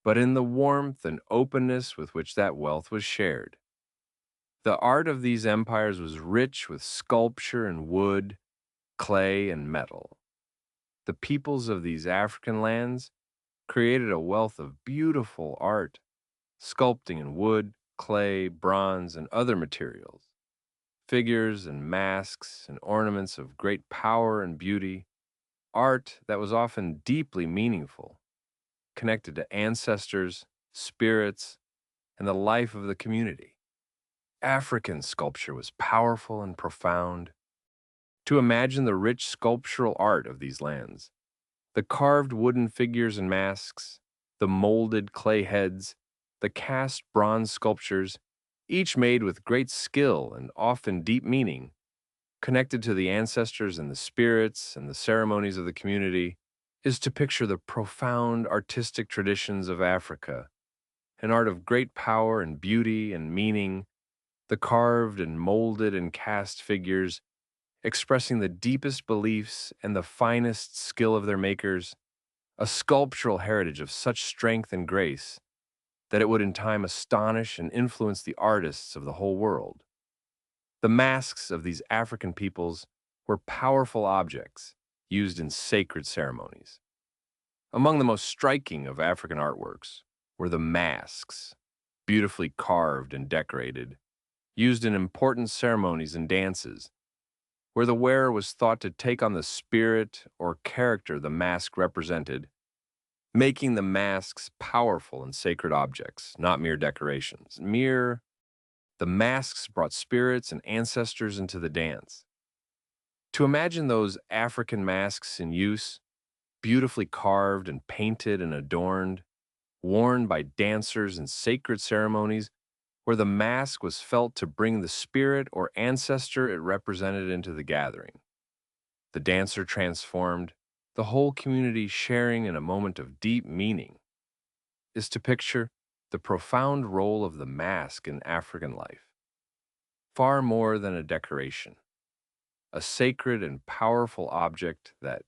but in the warmth and openness with which that wealth was shared. The art of these empires was rich with sculpture and wood, clay, and metal. The peoples of these African lands created a wealth of beautiful art, sculpting in wood, clay, bronze, and other materials, figures and masks and ornaments of great power and beauty, art that was often deeply meaningful, connected to ancestors, spirits, and the life of the community. African sculpture was powerful and profound. To imagine the rich sculptural art of these lands, the carved wooden figures and masks, the molded clay heads, the cast bronze sculptures, each made with great skill and often deep meaning, connected to the ancestors and the spirits and the ceremonies of the community, is to picture the profound artistic traditions of Africa, an art of great power and beauty and meaning, the carved and molded and cast figures expressing the deepest beliefs and the finest skill of their makers, a sculptural heritage of such strength and grace that it would in time astonish and influence the artists of the whole world. The masks of these African peoples were powerful objects used in sacred ceremonies. Among the most striking of African artworks were the masks, beautifully carved and decorated, used in important ceremonies and dances, where the wearer was thought to take on the spirit or character the mask represented, making the masks powerful and sacred objects, not mere decorations. The masks brought spirits and ancestors into the dance. To imagine those African masks in use, beautifully carved and painted and adorned, worn by dancers in sacred ceremonies, where the mask was felt to bring the spirit or ancestor it represented into the gathering. The dancer transformed, the whole community sharing in a moment of deep meaning, is to picture the profound role of the mask in African life, far more than a decoration, a sacred and powerful object that,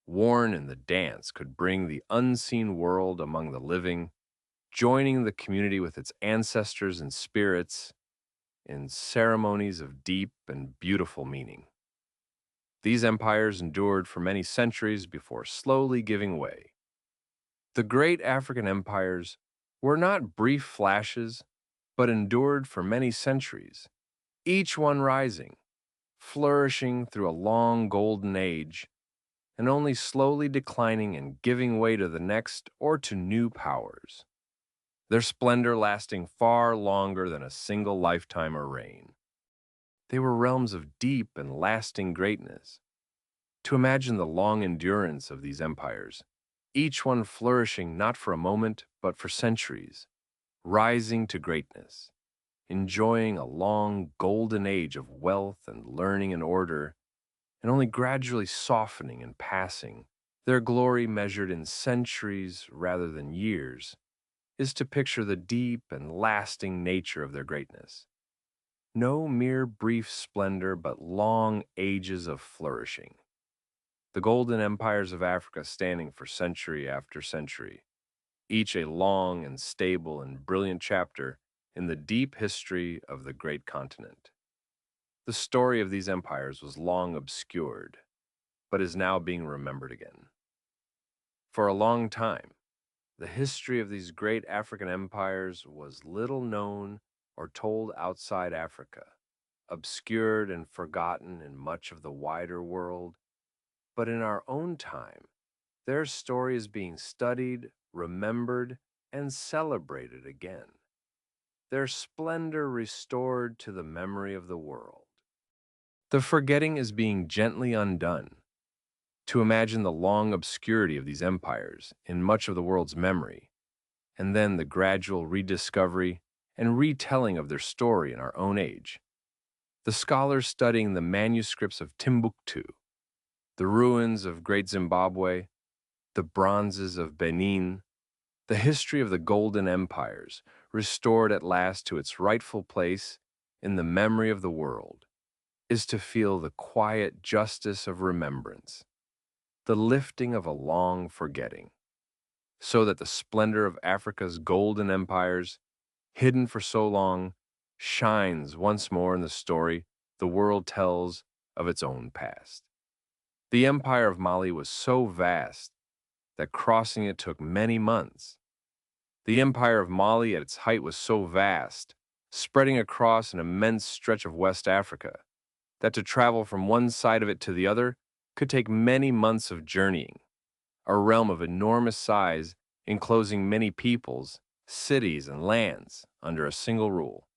worn in the dance, could bring the unseen world among the living, joining the community with its ancestors and spirits in ceremonies of deep and beautiful meaning. These empires endured for many centuries before slowly giving way. The great African empires were not brief flashes, but endured for many centuries, each one rising, flourishing through a long golden age, and only slowly declining and giving way to the next or to new powers, their splendor lasting far longer than a single lifetime or reign. They were realms of deep and lasting greatness. To imagine the long endurance of these empires, each one flourishing not for a moment, but for centuries, rising to greatness, enjoying a long golden age of wealth and learning and order, and only gradually softening and passing, their glory measured in centuries rather than years, is to picture the deep and lasting nature of their greatness. No mere brief splendor, but long ages of flourishing. The golden empires of Africa standing for century after century, each a long and stable and brilliant chapter in the deep history of the great continent. The story of these empires was long obscured, but is now being remembered again. For a long time, the history of these great African empires was little known or told outside Africa, obscured and forgotten in much of the wider world. But in our own time, their story is being studied, remembered, and celebrated again, their splendor restored to the memory of the world. The forgetting is being gently undone. To imagine the long obscurity of these empires in much of the world's memory, and then the gradual rediscovery and retelling of their story in our own age. The scholars studying the manuscripts of Timbuktu, the ruins of Great Zimbabwe, the bronzes of Benin, the history of the golden empires, restored at last to its rightful place in the memory of the world, is to feel the quiet justice of remembrance, the lifting of a long forgetting, so that the splendor of Africa's golden empires, hidden for so long, shines once more in the story the world tells of its own past. The empire of Mali was so vast that crossing it took many months. The empire of Mali at its height was so vast, spreading across an immense stretch of West Africa, that to travel from one side of it to the other could take many months of journeying, a realm of enormous size enclosing many peoples, cities, and lands under a single rule.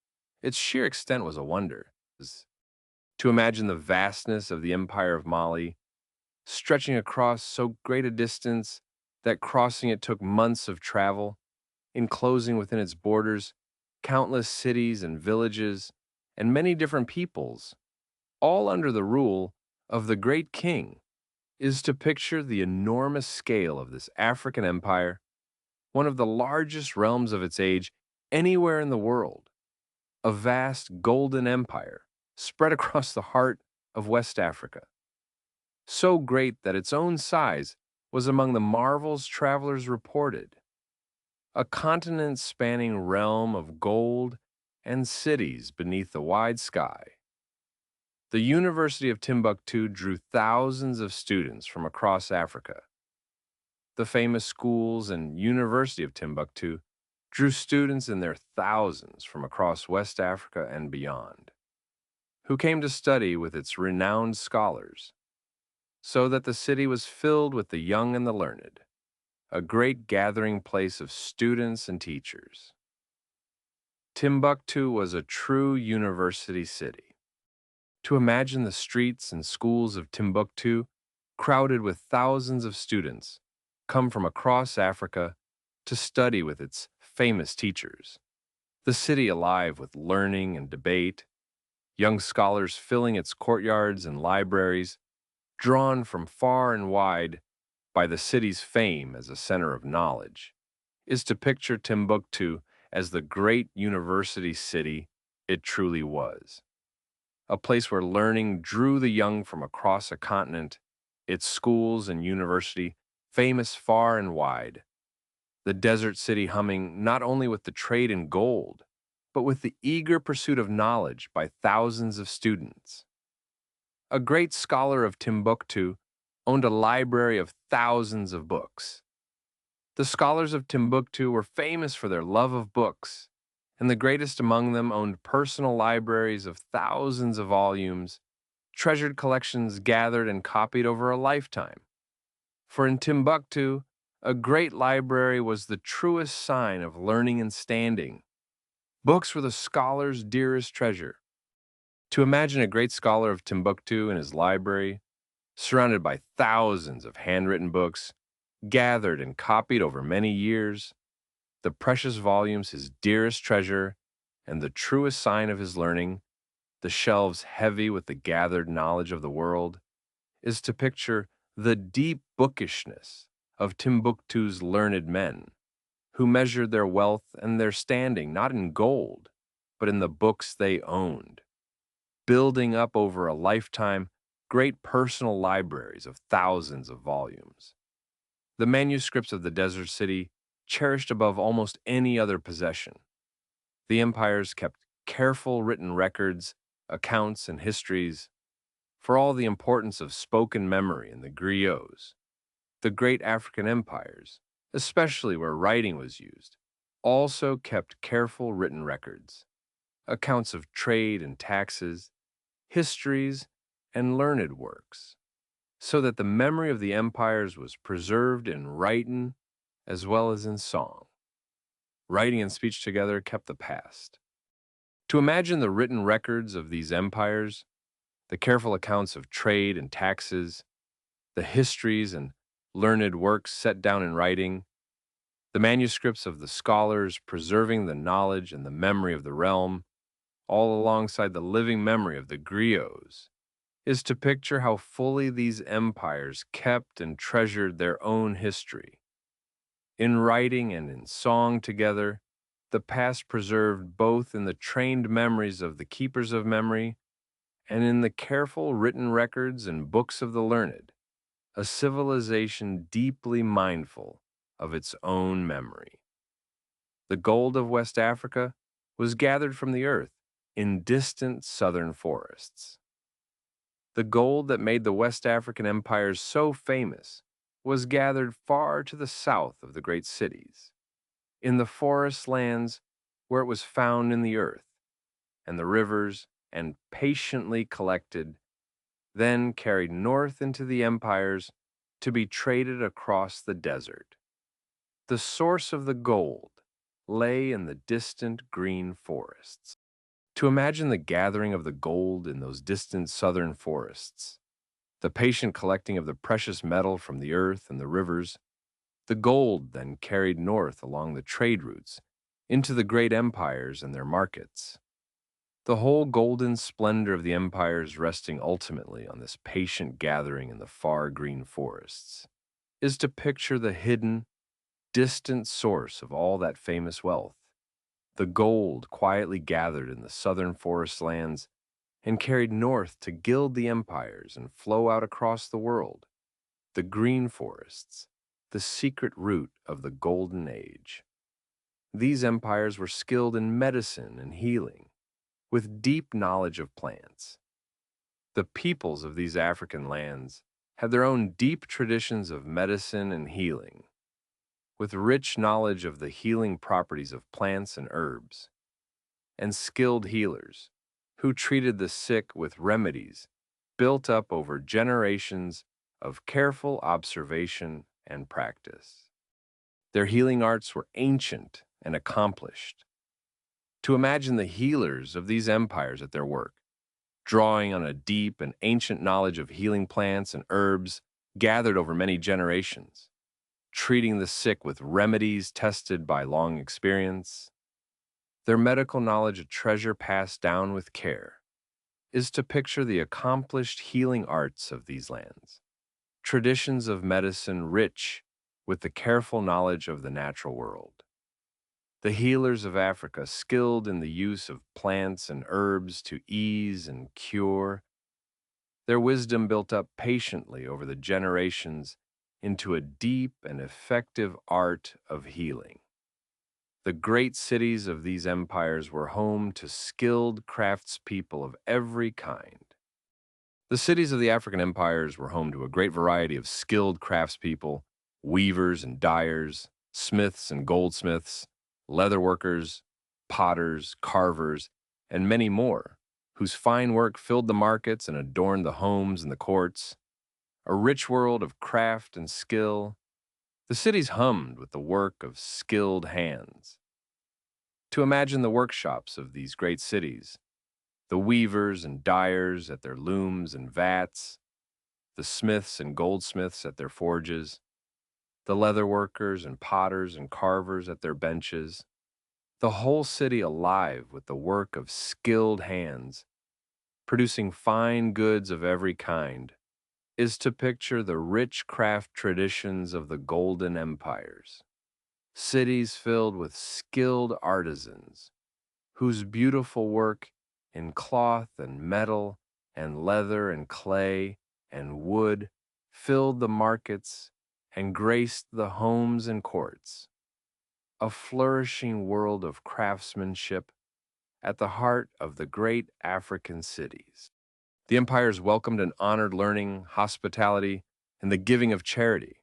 Its sheer extent was a wonder. To imagine the vastness of the empire of Mali, stretching across so great a distance that crossing it took months of travel, enclosing within its borders countless cities and villages and many different peoples, all under the rule of the great king, is to picture the enormous scale of this African empire, one of the largest realms of its age anywhere in the world, a vast golden empire spread across the heart of West Africa, so great that its own size was among the marvels travelers reported, a continent-spanning realm of gold and cities beneath the wide sky. The University of Timbuktu drew thousands of students from across Africa. The famous schools and University of Timbuktu drew students in their thousands from across West Africa and beyond, who came to study with its renowned scholars, so that the city was filled with the young and the learned, a great gathering place of students and teachers. Timbuktu was a true university city. To imagine the streets and schools of Timbuktu crowded with thousands of students come from across Africa to study with its famous teachers. The city alive with learning and debate, young scholars filling its courtyards and libraries, drawn from far and wide by the city's fame as a center of knowledge, is to picture Timbuktu as the great university city it truly was, a place where learning drew the young from across a continent, its schools and university famous far and wide, the desert city humming not only with the trade in gold, but with the eager pursuit of knowledge by thousands of students. A great scholar of Timbuktu owned a library of thousands of books. The scholars of Timbuktu were famous for their love of books, and the greatest among them owned personal libraries of thousands of volumes, treasured collections gathered and copied over a lifetime. For in Timbuktu, a great library was the truest sign of learning and standing. Books were the scholar's dearest treasure. To imagine a great scholar of Timbuktu in his library, surrounded by thousands of handwritten books, gathered and copied over many years, the precious volumes his dearest treasure, and the truest sign of his learning, the shelves heavy with the gathered knowledge of the world, is to picture the deep bookishness of Timbuktu's learned men, who measured their wealth and their standing not in gold, but in the books they owned, building up over a lifetime great personal libraries of thousands of volumes. The manuscripts of the desert city cherished above almost any other possession. The empires kept careful written records, accounts, and histories. For all the importance of spoken memory in the griots, the great African empires, especially where writing was used, also kept careful written records, accounts of trade and taxes, histories, and learned works, so that the memory of the empires was preserved in writing as well as in song. Writing and speech together kept the past. To imagine the written records of these empires, the careful accounts of trade and taxes, the histories and learned works set down in writing, the manuscripts of the scholars preserving the knowledge and the memory of the realm, all alongside the living memory of the griots, is to picture how fully these empires kept and treasured their own history. In writing and in song together, the past preserved both in the trained memories of the keepers of memory and in the careful written records and books of the learned, a civilization deeply mindful of its own memory. The gold of West Africa was gathered from the earth in distant southern forests. The gold that made the West African empires so famous was gathered far to the south of the great cities, in the forest lands where it was found in the earth, and the rivers, and patiently collected, then carried north into the empires to be traded across the desert. The source of the gold lay in the distant green forests. To imagine the gathering of the gold in those distant southern forests, the patient collecting of the precious metal from the earth and the rivers, the gold then carried north along the trade routes into the great empires and their markets. The whole golden splendor of the empires resting ultimately on this patient gathering in the far green forests is to picture the hidden, distant source of all that famous wealth, the gold quietly gathered in the southern forest lands and carried north to gild the empires and flow out across the world, the green forests, the secret root of the Golden Age. These empires were skilled in medicine and healing, with deep knowledge of plants. The peoples of these African lands had their own deep traditions of medicine and healing, with rich knowledge of the healing properties of plants and herbs, and skilled healers who treated the sick with remedies built up over generations of careful observation and practice. Their healing arts were ancient and accomplished. To imagine the healers of these empires at their work, drawing on a deep and ancient knowledge of healing plants and herbs gathered over many generations, treating the sick with remedies tested by long experience, their medical knowledge a treasure passed down with care, is to picture the accomplished healing arts of these lands, traditions of medicine rich with the careful knowledge of the natural world. The healers of Africa, skilled in the use of plants and herbs to ease and cure, their wisdom built up patiently over the generations into a deep and effective art of healing. The great cities of these empires were home to skilled craftspeople of every kind. The cities of the African empires were home to a great variety of skilled craftspeople, weavers and dyers, smiths and goldsmiths, leatherworkers, potters, carvers, and many more, whose fine work filled the markets and adorned the homes and the courts. A rich world of craft and skill, the cities hummed with the work of skilled hands. To imagine the workshops of these great cities, the weavers and dyers at their looms and vats, the smiths and goldsmiths at their forges, the leatherworkers and potters and carvers at their benches, the whole city alive with the work of skilled hands, producing fine goods of every kind, is to picture the rich craft traditions of the golden empires. Cities filled with skilled artisans, whose beautiful work in cloth and metal and leather and clay and wood filled the markets and graced the homes and courts. A flourishing world of craftsmanship at the heart of the great African cities. The empires welcomed and honored learning, hospitality, and the giving of charity.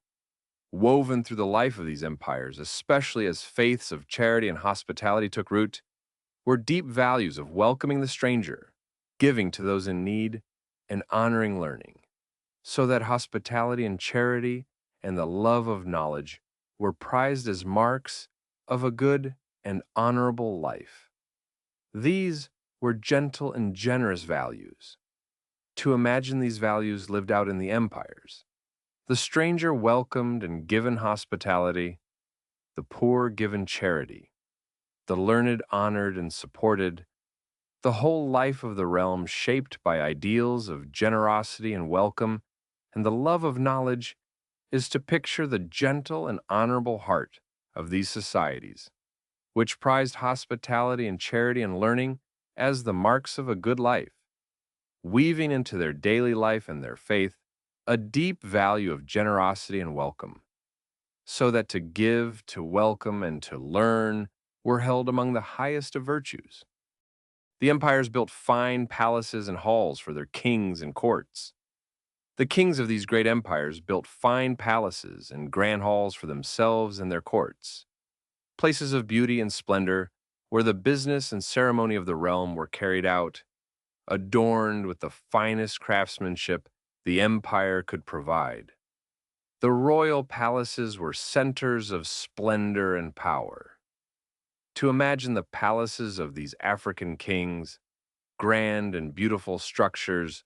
Woven through the life of these empires, especially as faiths of charity and hospitality took root, were deep values of welcoming the stranger, giving to those in need, and honoring learning, so that hospitality and charity and the love of knowledge were prized as marks of a good and honorable life. These were gentle and generous values. To imagine these values lived out in the empires, the stranger welcomed and given hospitality, the poor given charity, the learned honored and supported, the whole life of the realm shaped by ideals of generosity and welcome, and the love of knowledge is to picture the gentle and honorable heart of these societies, which prized hospitality and charity and learning as the marks of a good life, weaving into their daily life and their faith a deep value of generosity and welcome, so that to give, to welcome, and to learn were held among the highest of virtues. The empires built fine palaces and halls for their kings and courts. The kings of these great empires built fine palaces and grand halls for themselves and their courts, places of beauty and splendor where the business and ceremony of the realm were carried out, adorned with the finest craftsmanship the empire could provide. The royal palaces were centers of splendor and power. To imagine the palaces of these African kings, grand and beautiful structures,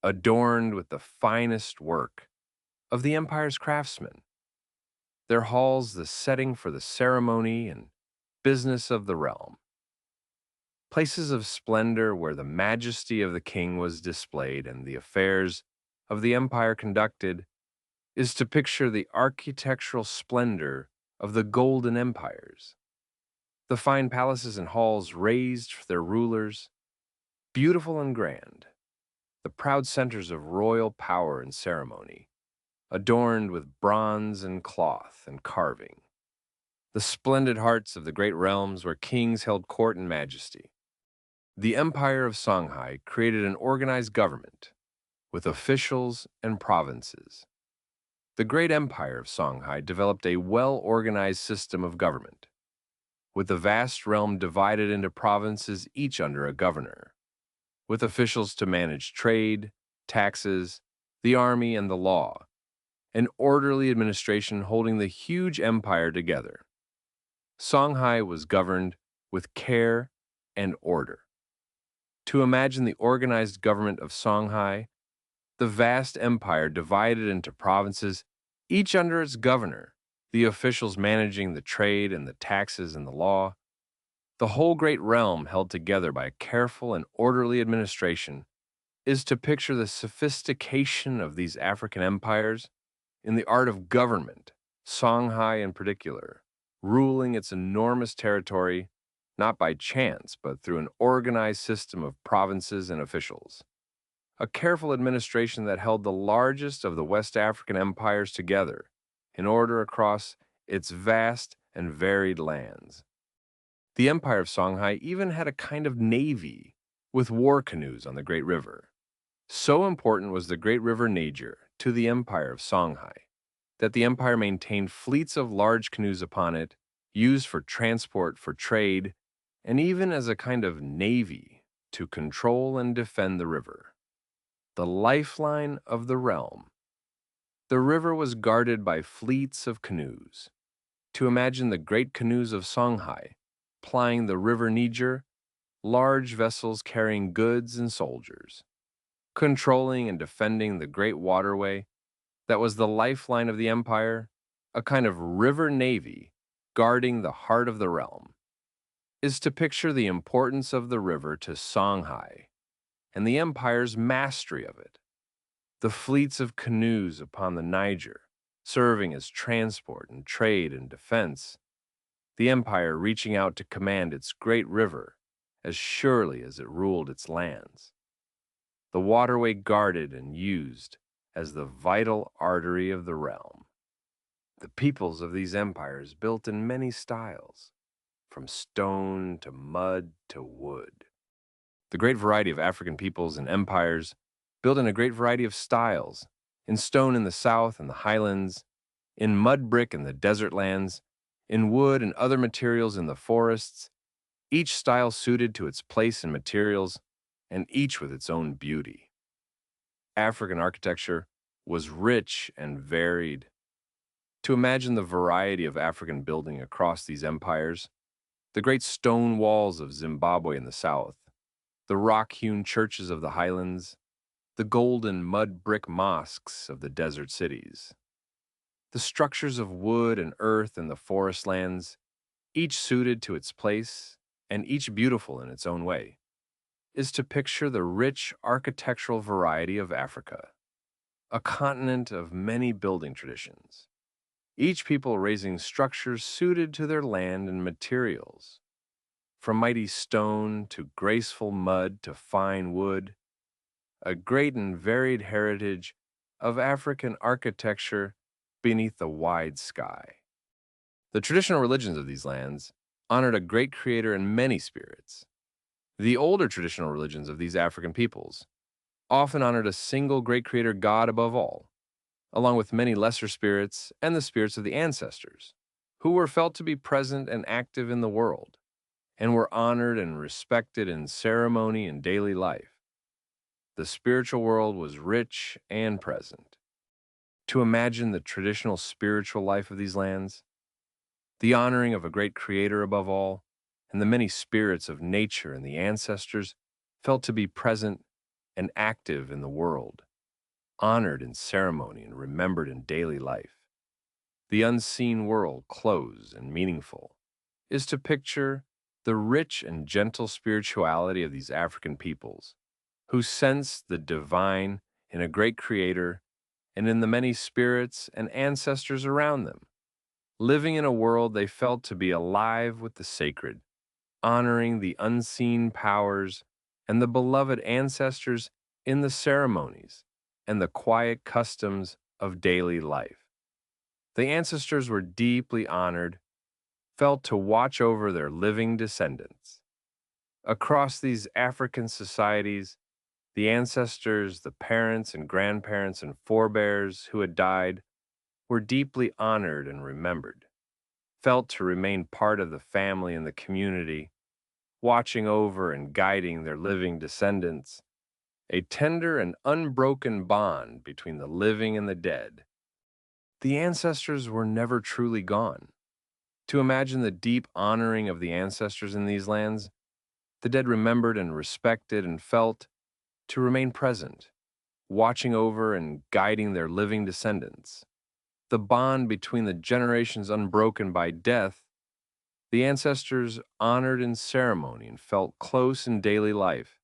adorned with the finest work of the empire's craftsmen, their halls the setting for the ceremony and business of the realm. Places of splendor where the majesty of the king was displayed and the affairs of the empire conducted is to picture the architectural splendor of the golden empires. The fine palaces and halls raised for their rulers, beautiful and grand, the proud centers of royal power and ceremony, adorned with bronze and cloth and carving. The splendid hearts of the great realms where kings held court and majesty. The Empire of Songhai created an organized government with officials and provinces. The great Empire of Songhai developed a well-organized system of government, with the vast realm divided into provinces each under a governor, with officials to manage trade, taxes, the army, and the law, an orderly administration holding the huge empire together. Songhai was governed with care and order. To imagine the organized government of Songhai, the vast empire divided into provinces, each under its governor, the officials managing the trade and the taxes and the law, the whole great realm held together by a careful and orderly administration, is to picture the sophistication of these African empires in the art of government Songhai in particular, ruling its enormous territory not by chance but through an organized system of provinces and officials. A careful administration that held the largest of the West African empires together in order across its vast and varied lands. The Empire of Songhai even had a kind of navy with war canoes on the Great River. So important was the Great River Niger to the Empire of Songhai that the empire maintained fleets of large canoes upon it, used for transport, for trade, and even as a kind of navy to control and defend the river. The lifeline of the realm. The river was guarded by fleets of canoes. To imagine the great canoes of Songhai plying the river Niger, large vessels carrying goods and soldiers, controlling and defending the great waterway that was the lifeline of the empire, a kind of river navy guarding the heart of the realm, is to picture the importance of the river to Songhai and the empire's mastery of it. The fleets of canoes upon the Niger, serving as transport and trade and defense, the empire reaching out to command its great river as surely as it ruled its lands. The waterway guarded and used as the vital artery of the realm. The peoples of these empires built in many styles, from stone to mud to wood. The great variety of African peoples and empires built in a great variety of styles, in stone in the south and the highlands, in mud brick in the desert lands, in wood and other materials in the forests, each style suited to its place and materials, and each with its own beauty. African architecture was rich and varied. To imagine the variety of African building across these empires, the great stone walls of Zimbabwe in the south, the rock-hewn churches of the highlands, the golden mud brick mosques of the desert cities, the structures of wood and earth in the forest lands, each suited to its place and each beautiful in its own way, is to picture the rich architectural variety of Africa, a continent of many building traditions, each people raising structures suited to their land and materials, from mighty stone to graceful mud to fine wood, a great and varied heritage of African architecture beneath the wide sky. The traditional religions of these lands honored a great creator and many spirits. The older traditional religions of these African peoples often honored a single great creator God above all, along with many lesser spirits and the spirits of the ancestors, who were felt to be present and active in the world, and were honored and respected in ceremony and daily life. The spiritual world was rich and present. To imagine the traditional spiritual life of these lands, the honoring of a great creator above all, and the many spirits of nature and the ancestors felt to be present and active in the world, honored in ceremony and remembered in daily life. The unseen world, close and meaningful, is to picture the rich and gentle spirituality of these African peoples, who sense the divine in a great creator and in the many spirits and ancestors around them, living in a world they felt to be alive with the sacred, honoring the unseen powers and the beloved ancestors in the ceremonies and the quiet customs of daily life. The ancestors were deeply honored, felt to watch over their living descendants. Across these African societies, the ancestors, the parents and grandparents and forebears who had died were deeply honored and remembered, felt to remain part of the family and the community, watching over and guiding their living descendants, a tender and unbroken bond between the living and the dead. The ancestors were never truly gone. To imagine the deep honoring of the ancestors in these lands, the dead remembered and respected and felt to remain present, watching over and guiding their living descendants. The bond between the generations unbroken by death, the ancestors honored in ceremony and felt close in daily life,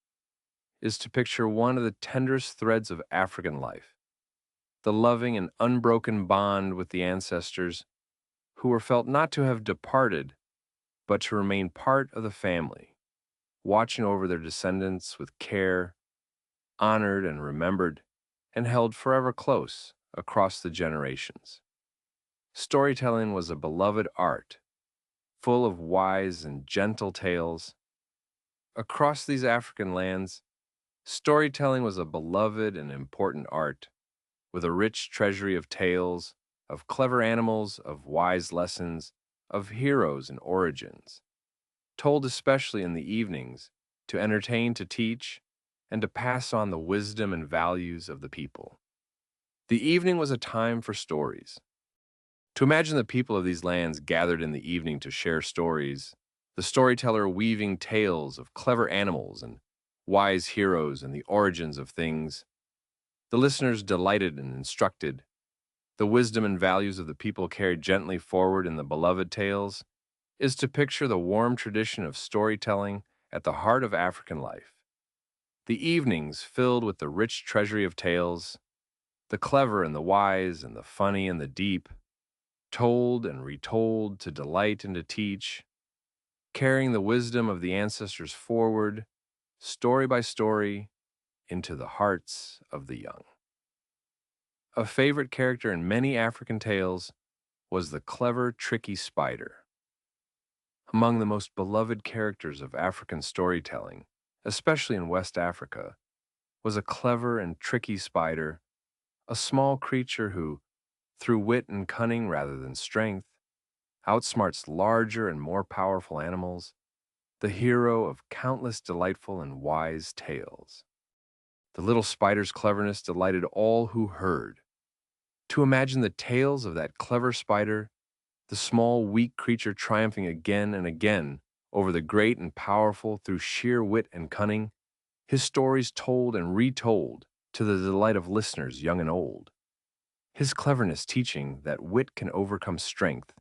is to picture one of the tenderest threads of African life. the loving and unbroken bond with the ancestors who were felt not to have departed, but to remain part of the family, watching over their descendants with care, honored and remembered, and held forever close across the generations. Storytelling was a beloved art, full of wise and gentle tales. Across these African lands, storytelling was a beloved and important art, with a rich treasury of tales, of clever animals, of wise lessons, of heroes and origins, told especially in the evenings to entertain, to teach, and to pass on the wisdom and values of the people. The evening was a time for stories. To imagine the people of these lands gathered in the evening to share stories, the storyteller weaving tales of clever animals and wise heroes and the origins of things, the listeners delighted and instructed, the wisdom and values of the people carried gently forward in the beloved tales, is to picture the warm tradition of storytelling at the heart of African life. The evenings filled with the rich treasury of tales, the clever and the wise and the funny and the deep, told and retold to delight and to teach, carrying the wisdom of the ancestors forward, story by story, into the hearts of the young. A favorite character in many African tales was the clever, tricky spider. Among the most beloved characters of African storytelling, especially in West Africa, was a clever and tricky spider, a small creature who, through wit and cunning rather than strength, outsmarts larger and more powerful animals, the hero of countless delightful and wise tales. The little spider's cleverness delighted all who heard. To imagine the tales of that clever spider, the small, weak creature triumphing again and again over the great and powerful through sheer wit and cunning, his stories told and retold to the delight of listeners young and old. His cleverness teaching that wit can overcome strength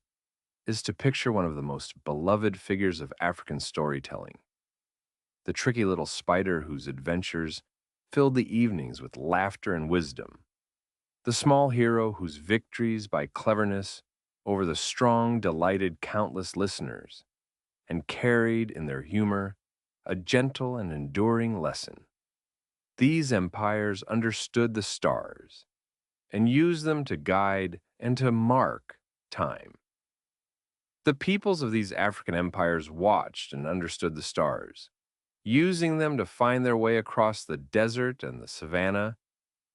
is to picture one of the most beloved figures of African storytelling. The tricky little spider whose adventures filled the evenings with laughter and wisdom. The small hero whose victories by cleverness over the strong delighted countless listeners and carried in their humor a gentle and enduring lesson. These empires understood the stars and used them to guide and to mark time. The peoples of these African empires watched and understood the stars, using them to find their way across the desert and the savanna,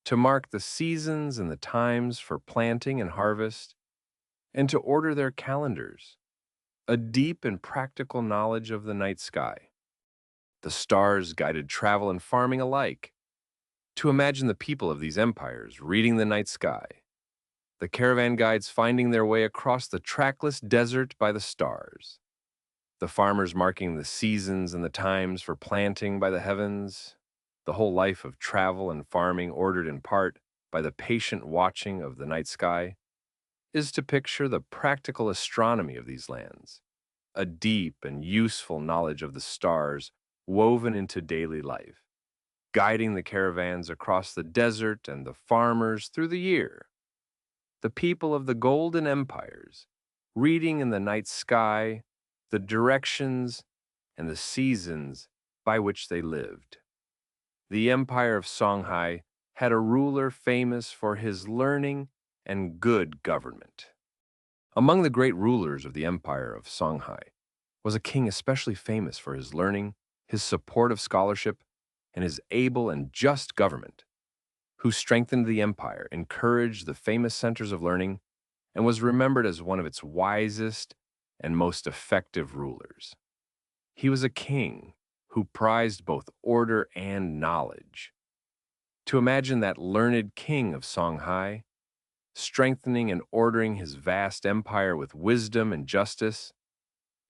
to mark the seasons and the times for planting and harvest, and to order their calendars, a deep and practical knowledge of the night sky. The stars guided travel and farming alike. To imagine the people of these empires reading the night sky, the caravan guides finding their way across the trackless desert by the stars, the farmers marking the seasons and the times for planting by the heavens, the whole life of travel and farming ordered in part by the patient watching of the night sky, is to picture the practical astronomy of these lands, a deep and useful knowledge of the stars woven into daily life, guiding the caravans across the desert and the farmers through the year. The people of the golden empires, reading in the night sky the directions and the seasons by which they lived. The empire of Songhai had a ruler famous for his learning and good government. Among the great rulers of the empire of Songhai was a king especially famous for his learning, his support of scholarship, and his able and just government, who strengthened the empire, encouraged the famous centers of learning, and was remembered as one of its wisest and most effective rulers. He was a king who prized both order and knowledge. To imagine that learned king of Songhai, strengthening and ordering his vast empire with wisdom and justice,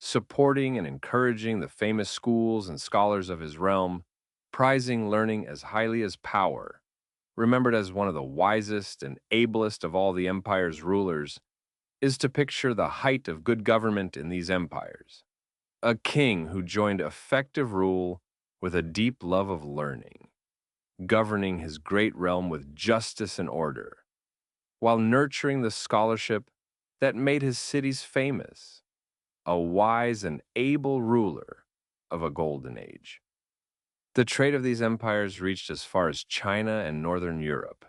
supporting and encouraging the famous schools and scholars of his realm, prizing learning as highly as power, remembered as one of the wisest and ablest of all the empire's rulers, is to picture the height of good government in these empires. A king who joined effective rule with a deep love of learning, governing his great realm with justice and order, while nurturing the scholarship that made his cities famous, a wise and able ruler of a golden age. The trade of these empires reached as far as China and northern Europe.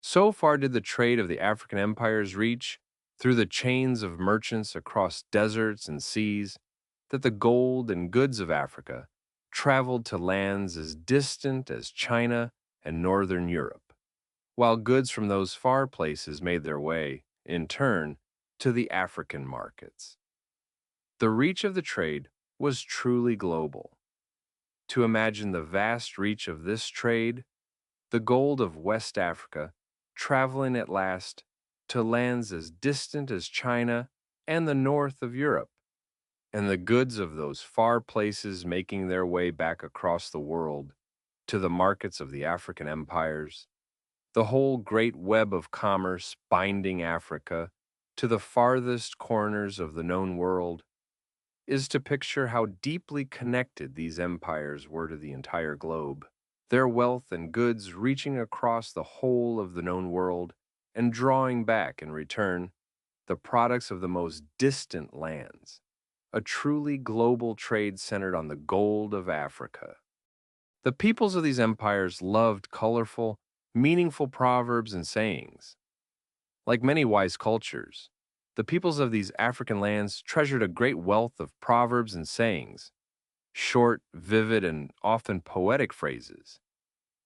So far did the trade of the African empires reach through the chains of merchants across deserts and seas that the gold and goods of Africa traveled to lands as distant as China and northern Europe, while goods from those far places made their way, in turn, to the African markets. The reach of the trade was truly global. To imagine the vast reach of this trade, the gold of West Africa traveling at last to lands as distant as China and the north of Europe, and the goods of those far places making their way back across the world to the markets of the African empires, the whole great web of commerce binding Africa to the farthest corners of the known world, is to picture how deeply connected these empires were to the entire globe, their wealth and goods reaching across the whole of the known world and drawing back in return the products of the most distant lands, a truly global trade centered on the gold of Africa. The peoples of these empires loved colorful, meaningful proverbs and sayings. Like many wise cultures, the peoples of these African lands treasured a great wealth of proverbs and sayings, short, vivid, and often poetic phrases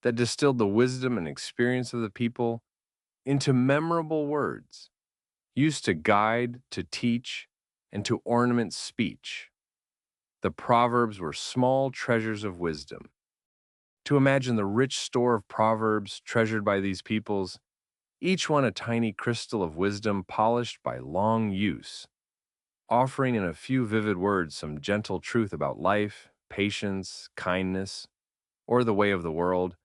that distilled the wisdom and experience of the people into memorable words used to guide, to teach, and to ornament speech. The proverbs were small treasures of wisdom. To imagine the rich store of proverbs treasured by these peoples, each one a tiny crystal of wisdom polished by long use, offering in a few vivid words some gentle truth about life, patience, kindness, or the way of the world,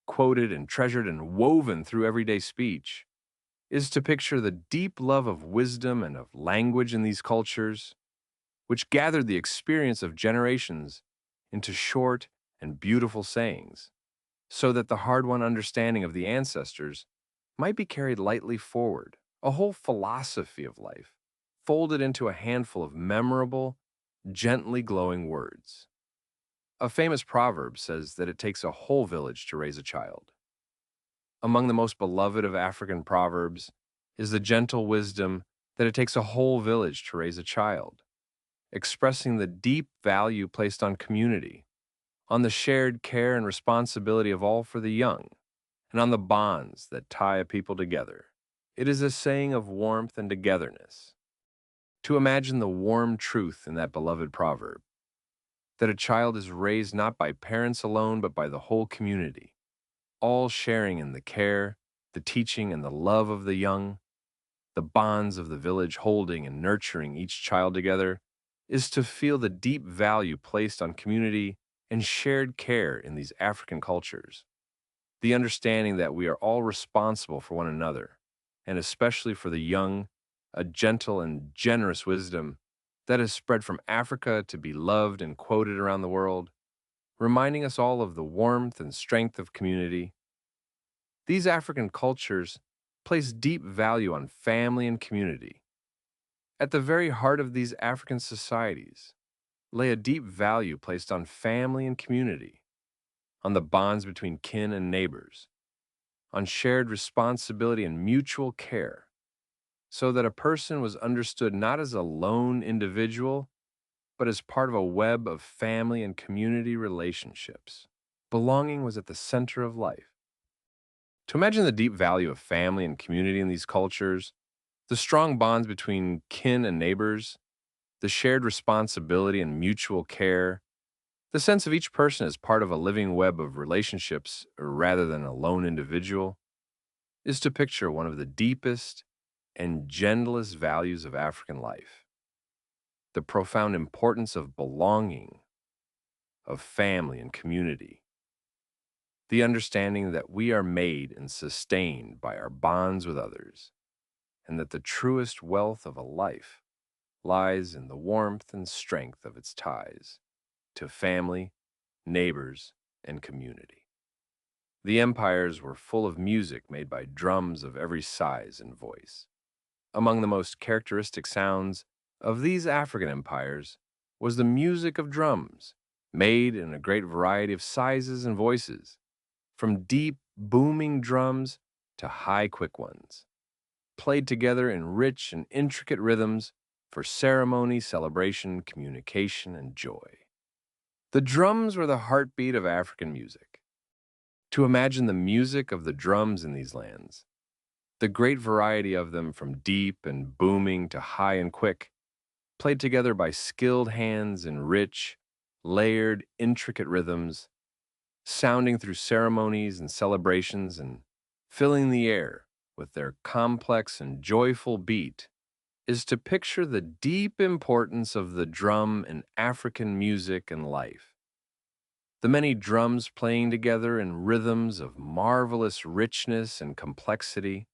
quoted and treasured and woven through everyday speech, is to picture the deep love of wisdom and of language in these cultures, which gathered the experience of generations into short and beautiful sayings, so that the hard-won understanding of the ancestors might be carried lightly forward, a whole philosophy of life, folded into a handful of memorable, gently glowing words. A famous proverb says that it takes a whole village to raise a child. Among the most beloved of African proverbs is the gentle wisdom that it takes a whole village to raise a child, expressing the deep value placed on community, on the shared care and responsibility of all for the young, and on the bonds that tie a people together. It is a saying of warmth and togetherness. To imagine the warm truth in that beloved proverb, that a child is raised not by parents alone, but by the whole community, all sharing in the care, the teaching, and the love of the young, the bonds of the village holding and nurturing each child together, is to feel the deep value placed on community and shared care in these African cultures. The understanding that we are all responsible for one another, and especially for the young, a gentle and generous wisdom that has spread from Africa to be loved and quoted around the world, reminding us all of the warmth and strength of community. These African cultures place deep value on family and community. At the very heart of these African societies lay a deep value placed on family and community, on the bonds between kin and neighbors, on shared responsibility and mutual care, so that a person was understood not as a lone individual, but as part of a web of family and community relationships. Belonging was at the center of life. To imagine the deep value of family and community in these cultures, the strong bonds between kin and neighbors, the shared responsibility and mutual care, the sense of each person as part of a living web of relationships rather than a lone individual, is to picture one of the deepest and gentlest values of African life. The profound importance of belonging, of family and community. The understanding that we are made and sustained by our bonds with others, and that the truest wealth of a life lies in the warmth and strength of its ties to family, neighbors, and community. The empires were full of music made by drums of every size and voice. Among the most characteristic sounds of these African empires was the music of drums, made in a great variety of sizes and voices, from deep, booming drums to high, quick ones, played together in rich and intricate rhythms for ceremony, celebration, communication, and joy. The drums were the heartbeat of African music. To imagine the music of the drums in these lands, the great variety of them from deep and booming to high and quick, played together by skilled hands in rich, layered, intricate rhythms, sounding through ceremonies and celebrations and filling the air with their complex and joyful beat, is to picture the deep importance of the drum in African music and life. The many drums playing together in rhythms of marvelous richness and complexity,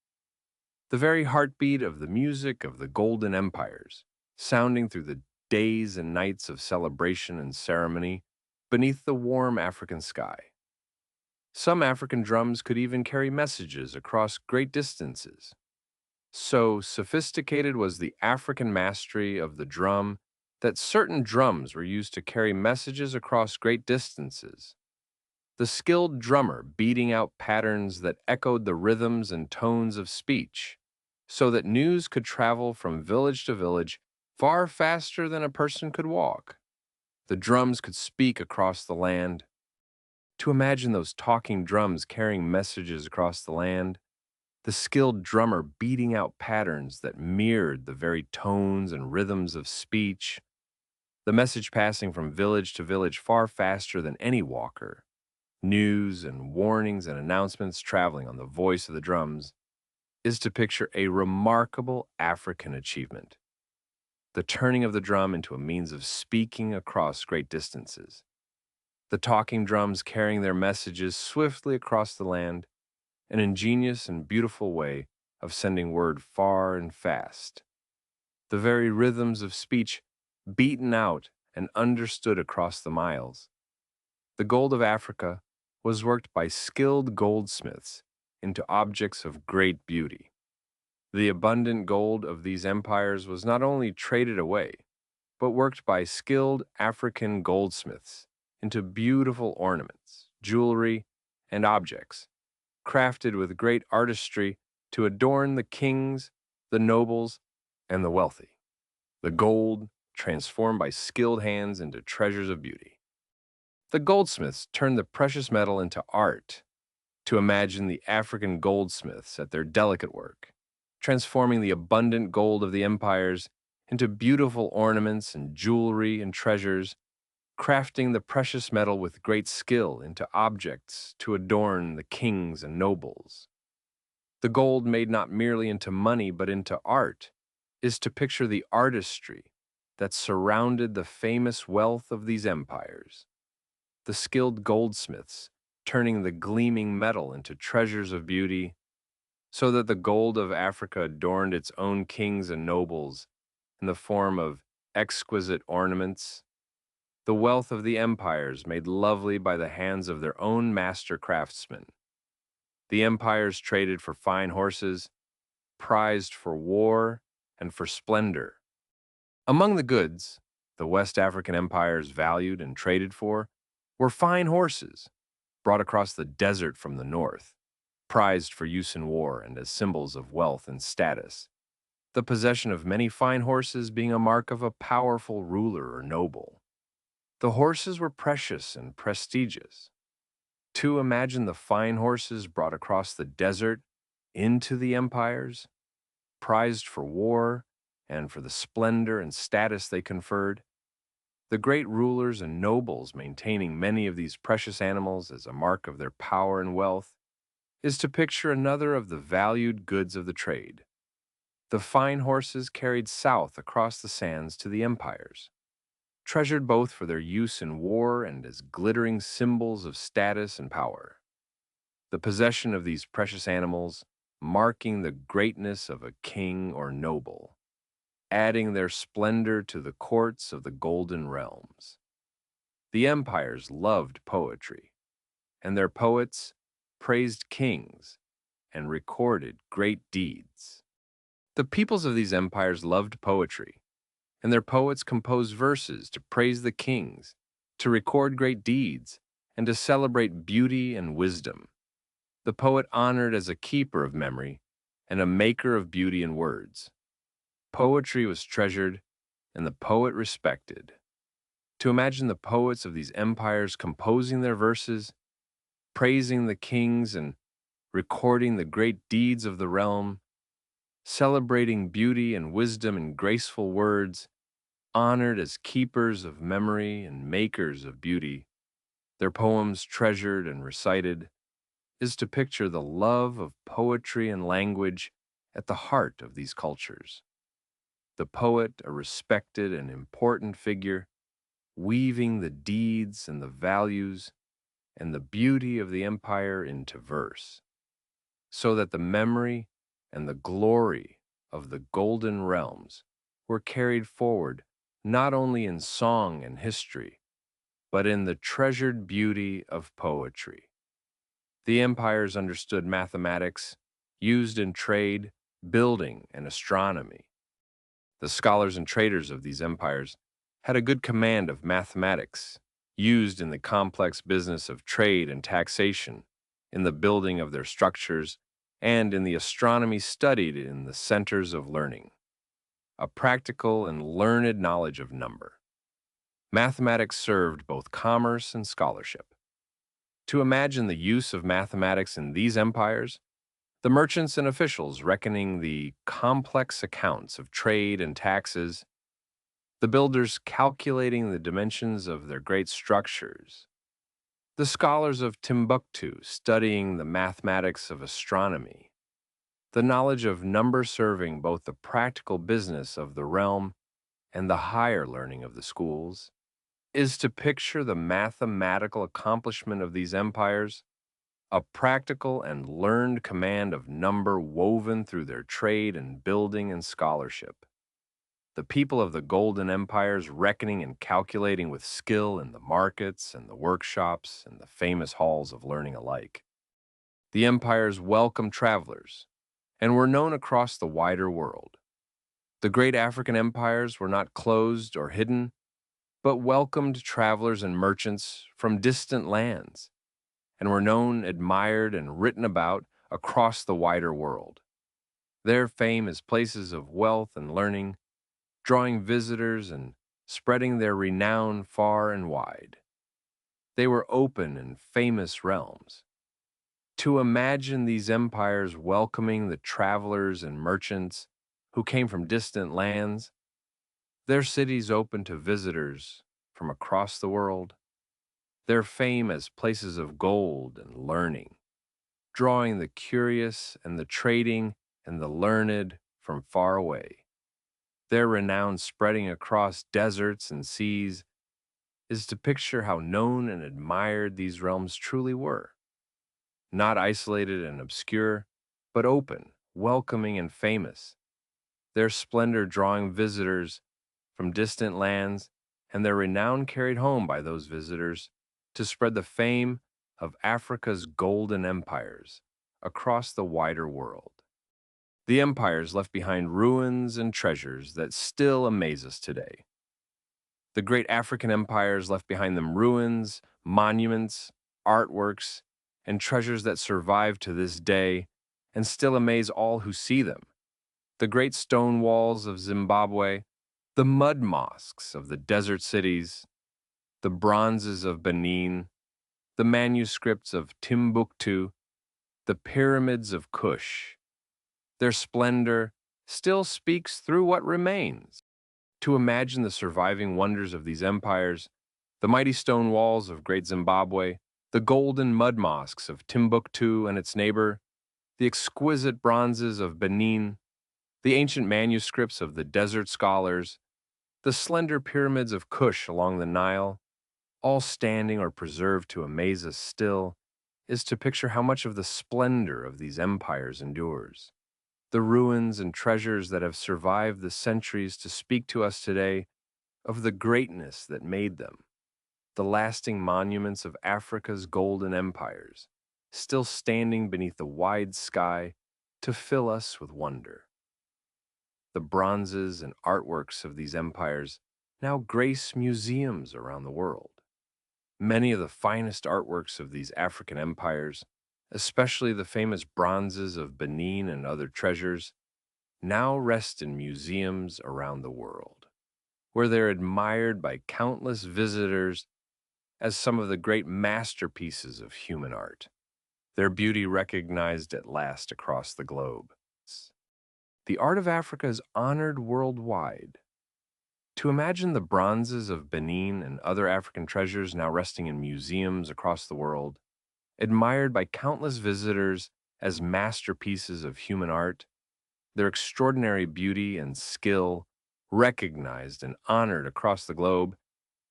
the very heartbeat of the music of the golden empires, sounding through the days and nights of celebration and ceremony beneath the warm African sky. Some African drums could even carry messages across great distances. So sophisticated was the African mastery of the drum that certain drums were used to carry messages across great distances. The skilled drummer beating out patterns that echoed the rhythms and tones of speech, so that news could travel from village to village far faster than a person could walk. The drums could speak across the land. To imagine those talking drums carrying messages across the land, the skilled drummer beating out patterns that mirrored the very tones and rhythms of speech, the message passing from village to village far faster than any walker, news and warnings and announcements traveling on the voice of the drums, is to picture a remarkable African achievement. The turning of the drum into a means of speaking across great distances. The talking drums carrying their messages swiftly across the land, an ingenious and beautiful way of sending word far and fast. The very rhythms of speech beaten out and understood across the miles. The gold of Africa was worked by skilled goldsmiths into objects of great beauty. The abundant gold of these empires was not only traded away, but worked by skilled African goldsmiths into beautiful ornaments, jewelry, and objects, crafted with great artistry to adorn the kings, the nobles, and the wealthy. The gold transformed by skilled hands into treasures of beauty. The goldsmiths turned the precious metal into art. To imagine the African goldsmiths at their delicate work, transforming the abundant gold of the empires into beautiful ornaments and jewelry and treasures, crafting the precious metal with great skill into objects to adorn the kings and nobles. The gold made not merely into money but into art is to picture the artistry that surrounded the famous wealth of these empires. The skilled goldsmiths turning the gleaming metal into treasures of beauty, so that the gold of Africa adorned its own kings and nobles in the form of exquisite ornaments. The wealth of the empires made lovely by the hands of their own master craftsmen. The empires traded for fine horses, prized for war and for splendor. Among the goods the West African empires valued and traded for were fine horses, brought across the desert from the north, prized for use in war and as symbols of wealth and status, the possession of many fine horses being a mark of a powerful ruler or noble. The horses were precious and prestigious. To imagine the fine horses brought across the desert into the empires, prized for war and for the splendor and status they conferred, the great rulers and nobles maintaining many of these precious animals as a mark of their power and wealth, is to picture another of the valued goods of the trade. The fine horses carried south across the sands to the empires, treasured both for their use in war and as glittering symbols of status and power. The possession of these precious animals marking the greatness of a king or noble, adding their splendor to the courts of the golden realms. The empires loved poetry, and their poets praised kings and recorded great deeds. The peoples of these empires loved poetry, and their poets composed verses to praise the kings, to record great deeds, and to celebrate beauty and wisdom. The poet honored as a keeper of memory and a maker of beauty in words. Poetry was treasured, and the poet respected. To imagine the poets of these empires composing their verses, praising the kings, and recording the great deeds of the realm, celebrating beauty and wisdom in graceful words, honored as keepers of memory and makers of beauty, their poems treasured and recited, is to picture the love of poetry and language at the heart of these cultures. The poet, a respected and important figure, weaving the deeds and the values and the beauty of the empire into verse, so that the memory and the glory of the golden realms were carried forward not only in song and history, but in the treasured beauty of poetry. The empires understood mathematics, used in trade, building, and astronomy. The scholars and traders of these empires had a good command of mathematics, used in the complex business of trade and taxation, in the building of their structures, and in the astronomy studied in the centers of learning. A practical and learned knowledge of number. Mathematics served both commerce and scholarship. To imagine the use of mathematics in these empires, the merchants and officials reckoning the complex accounts of trade and taxes, the builders calculating the dimensions of their great structures, the scholars of Timbuktu studying the mathematics of astronomy, the knowledge of number serving both the practical business of the realm and the higher learning of the schools, is to picture the mathematical accomplishment of these empires, a practical and learned command of number woven through their trade and building and scholarship. The people of the Golden Empires reckoning and calculating with skill in the markets and the workshops and the famous halls of learning alike. The empires welcomed travelers and were known across the wider world. The great African empires were not closed or hidden, but welcomed travelers and merchants from distant lands and were known, admired, and written about across the wider world. Their fame as places of wealth and learning, drawing visitors and spreading their renown far and wide. They were open and famous realms. To imagine these empires welcoming the travelers and merchants who came from distant lands, their cities open to visitors from across the world, their fame as places of gold and learning, drawing the curious and the trading and the learned from far away. Their renown spreading across deserts and seas is to picture how known and admired these realms truly were. Not isolated and obscure, but open, welcoming, and famous. Their splendor drawing visitors from distant lands, and their renown carried home by those visitors to spread the fame of Africa's golden empires across the wider world. The empires left behind ruins and treasures that still amaze us today. The great African empires left behind them ruins, monuments, artworks, and treasures that survive to this day and still amaze all who see them. The great stone walls of Zimbabwe, the mud mosques of the desert cities, the bronzes of Benin, the manuscripts of Timbuktu, the pyramids of Kush. Their splendor still speaks through what remains. To imagine the surviving wonders of these empires, the mighty stone walls of Great Zimbabwe, the golden mud mosques of Timbuktu and its neighbor, the exquisite bronzes of Benin, the ancient manuscripts of the desert scholars, the slender pyramids of Kush along the Nile, all standing or preserved to amaze us still, is to picture how much of the splendor of these empires endures. The ruins and treasures that have survived the centuries to speak to us today of the greatness that made them, the lasting monuments of Africa's golden empires, still standing beneath the wide sky to fill us with wonder. The bronzes and artworks of these empires now grace museums around the world. Many of the finest artworks of these African empires, especially the famous bronzes of Benin and other treasures, now rest in museums around the world, where they're admired by countless visitors as some of the great masterpieces of human art, their beauty recognized at last across the globe. The art of Africa is honored worldwide. To imagine the bronzes of Benin and other African treasures now resting in museums across the world, admired by countless visitors as masterpieces of human art, their extraordinary beauty and skill recognized and honored across the globe,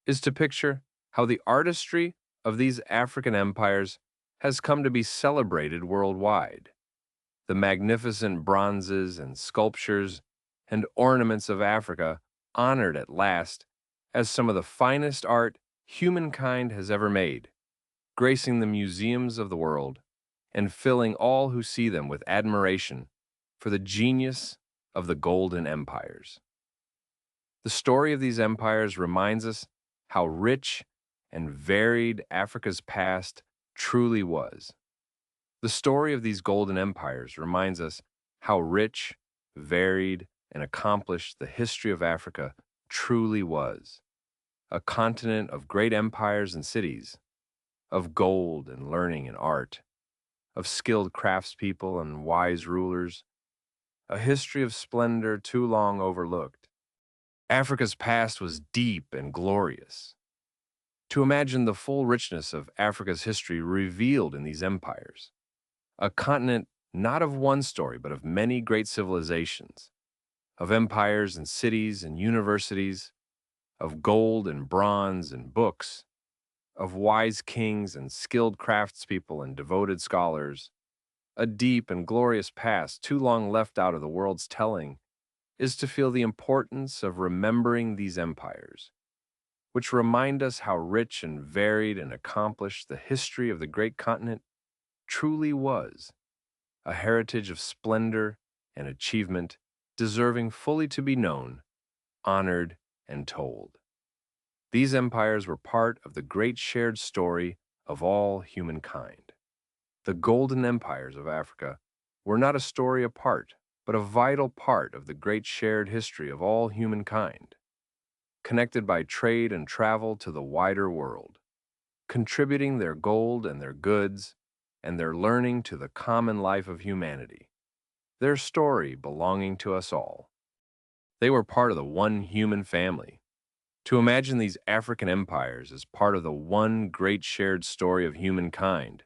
is to picture how the artistry of these African empires has come to be celebrated worldwide. The magnificent bronzes and sculptures and ornaments of Africa honored at last as some of the finest art humankind has ever made, gracing the museums of the world and filling all who see them with admiration for the genius of the golden empires. The story of these empires reminds us how rich and varied Africa's past truly was. The story of these golden empires reminds us how rich, varied, and accomplished the history of Africa truly was. A continent of great empires and cities, of gold and learning and art, of skilled craftspeople and wise rulers, a history of splendor too long overlooked. Africa's past was deep and glorious. To imagine the full richness of Africa's history revealed in these empires, a continent not of one story, but of many great civilizations, of empires and cities and universities, of gold and bronze and books, of wise kings and skilled craftspeople and devoted scholars, a deep and glorious past too long left out of the world's telling, is to feel the importance of remembering these empires, which remind us how rich and varied and accomplished the history of the great continent truly was, a heritage of splendor and achievement deserving fully to be known, honored, and told. These empires were part of the great shared story of all humankind. The golden empires of Africa were not a story apart, but a vital part of the great shared history of all humankind, connected by trade and travel to the wider world, contributing their gold and their goods and their learning to the common life of humanity, their story belonging to us all. They were part of the one human family. To imagine these African empires as part of the one great shared story of humankind,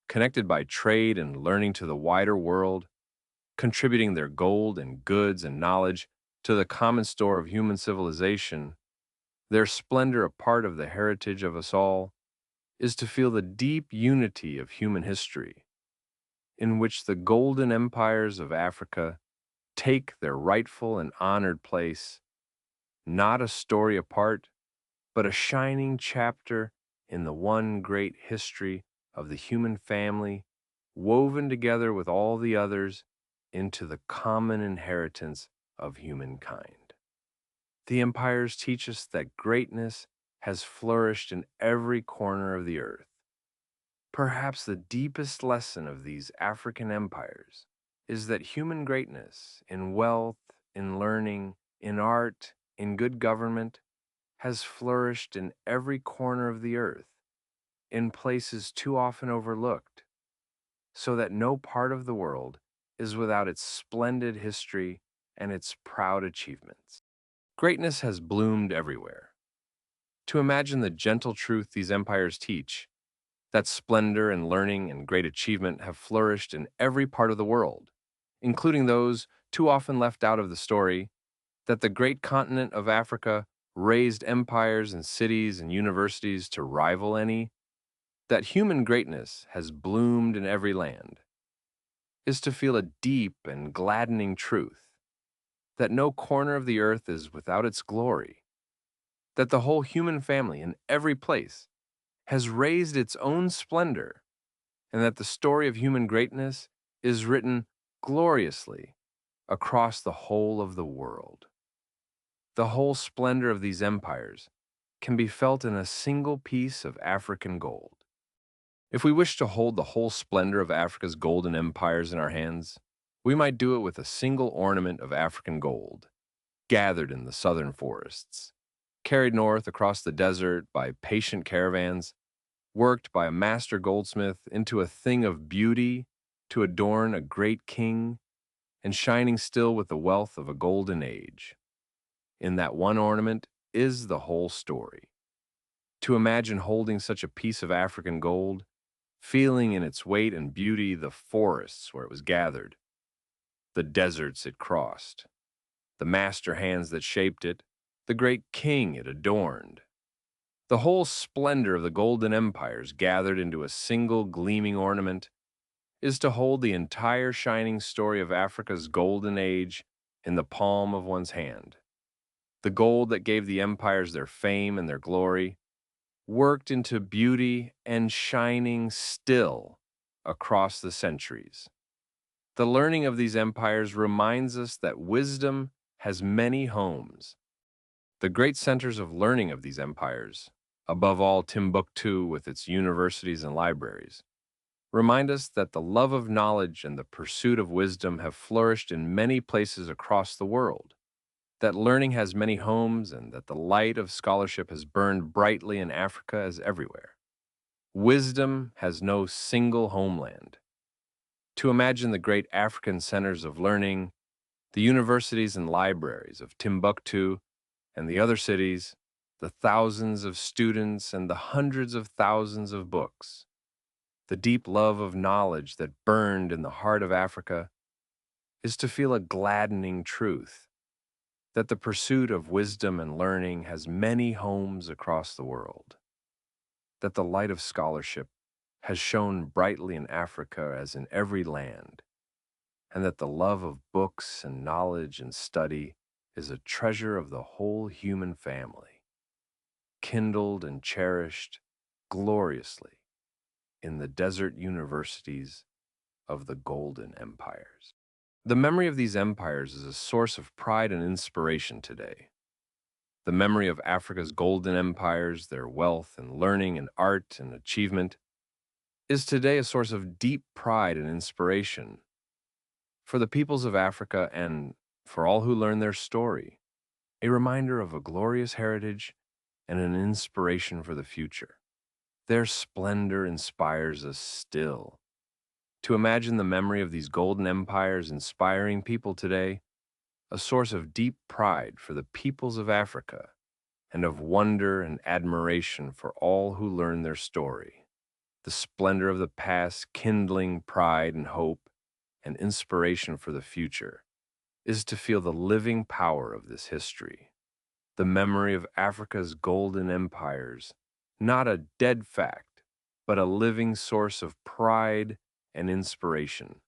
connected by trade and learning to the wider world, contributing their gold and goods and knowledge to the common store of human civilization, their splendor a part of the heritage of us all, is to feel the deep unity of human history, in which the golden empires of Africa take their rightful and honored place, not a story apart, but a shining chapter in the one great history of the human family, woven together with all the others into the common inheritance of humankind. The empires teach us that greatness has flourished in every corner of the earth. Perhaps the deepest lesson of these African empires is that human greatness in wealth, in learning, in art, in good government has flourished in every corner of the earth, in places too often overlooked, so that no part of the world is without its splendid history and its proud achievements. Greatness has bloomed everywhere. To imagine the gentle truth these empires teach, that splendor and learning and great achievement have flourished in every part of the world, including those too often left out of the story, that the great continent of Africa raised empires and cities and universities to rival any, that human greatness has bloomed in every land, is to feel a deep and gladdening truth, that no corner of the earth is without its glory, that the whole human family in every place has raised its own splendor and that the story of human greatness is written gloriously across the whole of the world. The whole splendor of these empires can be felt in a single piece of African gold. If we wish to hold the whole splendor of Africa's golden empires in our hands, we might do it with a single ornament of African gold, gathered in the southern forests, carried north across the desert by patient caravans, worked by a master goldsmith into a thing of beauty to adorn a great king, and shining still with the wealth of a golden age. In that one ornament is the whole story. To imagine holding such a piece of African gold, feeling in its weight and beauty the forests where it was gathered, the deserts it crossed, the master hands that shaped it, the great king it adorned. The whole splendor of the golden empires gathered into a single gleaming ornament is to hold the entire shining story of Africa's golden age in the palm of one's hand. The gold that gave the empires their fame and their glory, worked into beauty and shining still across the centuries. The learning of these empires reminds us that wisdom has many homes. The great centers of learning of these empires, above all Timbuktu with its universities and libraries, remind us that the love of knowledge and the pursuit of wisdom have flourished in many places across the world, that learning has many homes, and that the light of scholarship has burned brightly in Africa as everywhere. Wisdom has no single homeland. To imagine the great African centers of learning, the universities and libraries of Timbuktu and the other cities, the thousands of students and the hundreds of thousands of books, the deep love of knowledge that burned in the heart of Africa, is to feel a gladdening truth that the pursuit of wisdom and learning has many homes across the world, that the light of scholarship has shone brightly in Africa as in every land, and that the love of books and knowledge and study is a treasure of the whole human family, kindled and cherished gloriously in the desert universities of the golden empires. The memory of these empires is a source of pride and inspiration today. The memory of Africa's golden empires, their wealth and learning and art and achievement, is today a source of deep pride and inspiration for the peoples of Africa and for all who learn their story, a reminder of a glorious heritage and an inspiration for the future. Their splendor inspires us still. To imagine the memory of these golden empires inspiring people today, a source of deep pride for the peoples of Africa, and of wonder and admiration for all who learn their story. The splendor of the past kindling pride and hope and inspiration for the future is to feel the living power of this history. The memory of Africa's golden empires, not a dead fact, but a living source of pride and inspiration,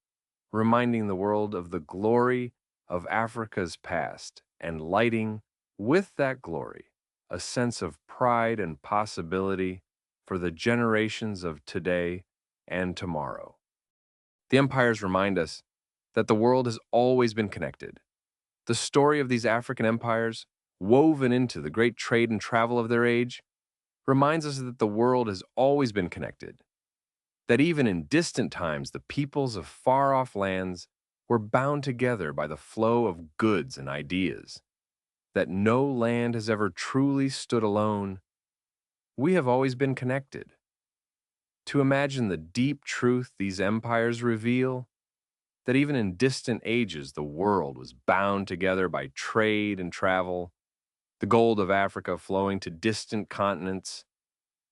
reminding the world of the glory of Africa's past and lighting, with that glory, a sense of pride and possibility for the generations of today and tomorrow. The empires remind us that the world has always been connected. The story of these African empires, woven into the great trade and travel of their age, reminds us that the world has always been connected, that even in distant times the peoples of far-off lands were bound together by the flow of goods and ideas, that no land has ever truly stood alone. We have always been connected. To imagine the deep truth these empires reveal, that even in distant ages the world was bound together by trade and travel, the gold of Africa flowing to distant continents,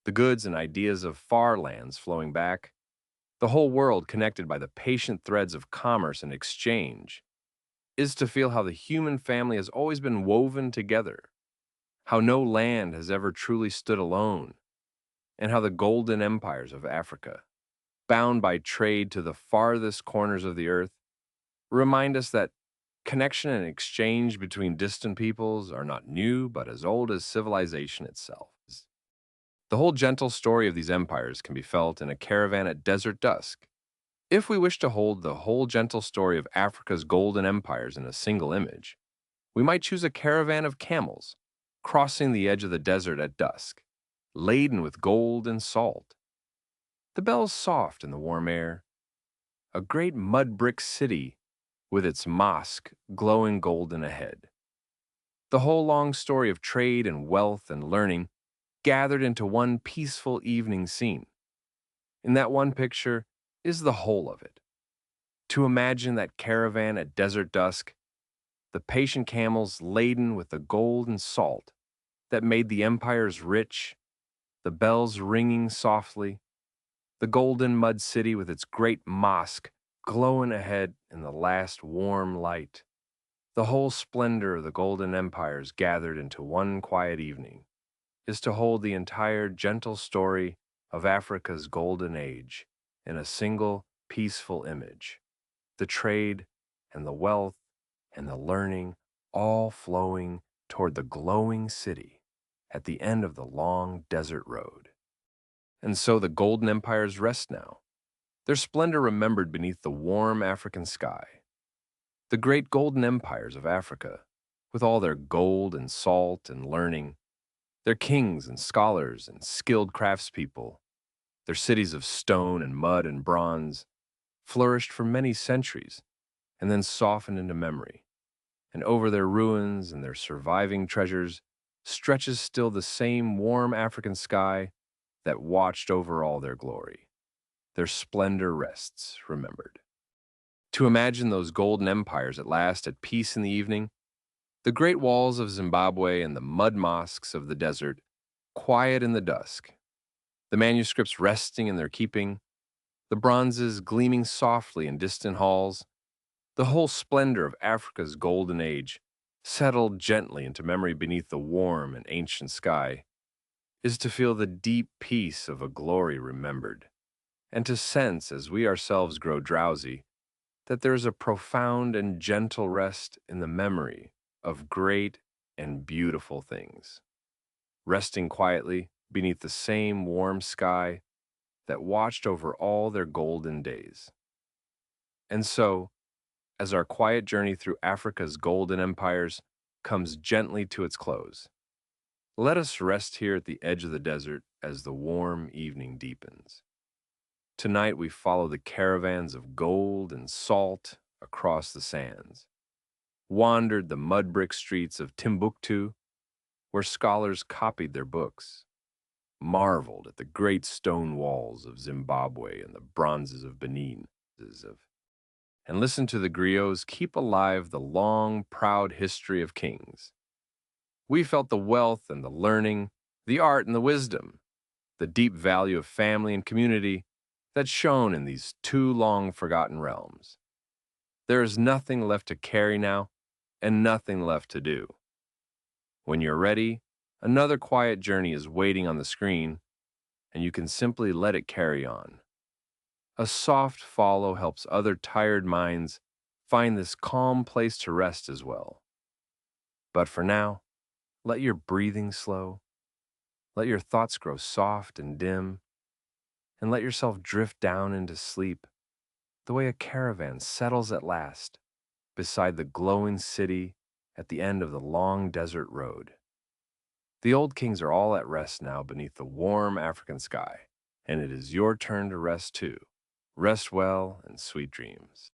the goods and ideas of far lands flowing back, the whole world connected by the patient threads of commerce and exchange, is to feel how the human family has always been woven together, how no land has ever truly stood alone, and how the golden empires of Africa, bound by trade to the farthest corners of the earth, remind us that connection and exchange between distant peoples are not new but as old as civilization itself. The whole gentle story of these empires can be felt in a caravan at desert dusk. If we wish to hold the whole gentle story of Africa's golden empires in a single image, we might choose a caravan of camels, crossing the edge of the desert at dusk, laden with gold and salt. The bells soft in the warm air, a great mud brick city with its mosque glowing golden ahead. The whole long story of trade and wealth and learning gathered into one peaceful evening scene. In that one picture is the whole of it. To imagine that caravan at desert dusk, the patient camels laden with the gold and salt that made the empires rich, the bells ringing softly, the golden mud city with its great mosque glowing ahead in the last warm light, the whole splendor of the golden empires gathered into one quiet evening, is to hold the entire gentle story of Africa's golden age in a single peaceful image. The trade and the wealth and the learning all flowing toward the glowing city at the end of the long desert road. And so the golden empires rest now, their splendor remembered beneath the warm African sky. The great golden empires of Africa, with all their gold and salt and learning, their kings and scholars and skilled craftspeople, their cities of stone and mud and bronze, flourished for many centuries and then softened into memory. And over their ruins and their surviving treasures stretches still the same warm African sky that watched over all their glory. Their splendor rests, remembered. To imagine those golden empires at last at peace in the evening, the great walls of Zimbabwe and the mud mosques of the desert, quiet in the dusk, the manuscripts resting in their keeping, the bronzes gleaming softly in distant halls, the whole splendor of Africa's golden age, settled gently into memory beneath the warm and ancient sky, is to feel the deep peace of a glory remembered, and to sense, as we ourselves grow drowsy, that there is a profound and gentle rest in the memory of great and beautiful things, resting quietly beneath the same warm sky that watched over all their golden days. And so, as our quiet journey through Africa's golden empires comes gently to its close, let us rest here at the edge of the desert as the warm evening deepens. Tonight we follow the caravans of gold and salt across the sands, wandered the mud brick streets of Timbuktu, where scholars copied their books, marveled at the great stone walls of Zimbabwe and the bronzes of Benin, and listened to the griots keep alive the long, proud history of kings. We felt the wealth and the learning, the art and the wisdom, the deep value of family and community that shone in these too long forgotten realms. There is nothing left to carry now, and nothing left to do. When you're ready, another quiet journey is waiting on the screen, and you can simply let it carry on. A soft follow helps other tired minds find this calm place to rest as well. But for now, let your breathing slow, let your thoughts grow soft and dim, and let yourself drift down into sleep the way a caravan settles at last beside the glowing city at the end of the long desert road. The old kings are all at rest now beneath the warm African sky, and it is your turn to rest too. Rest well and sweet dreams.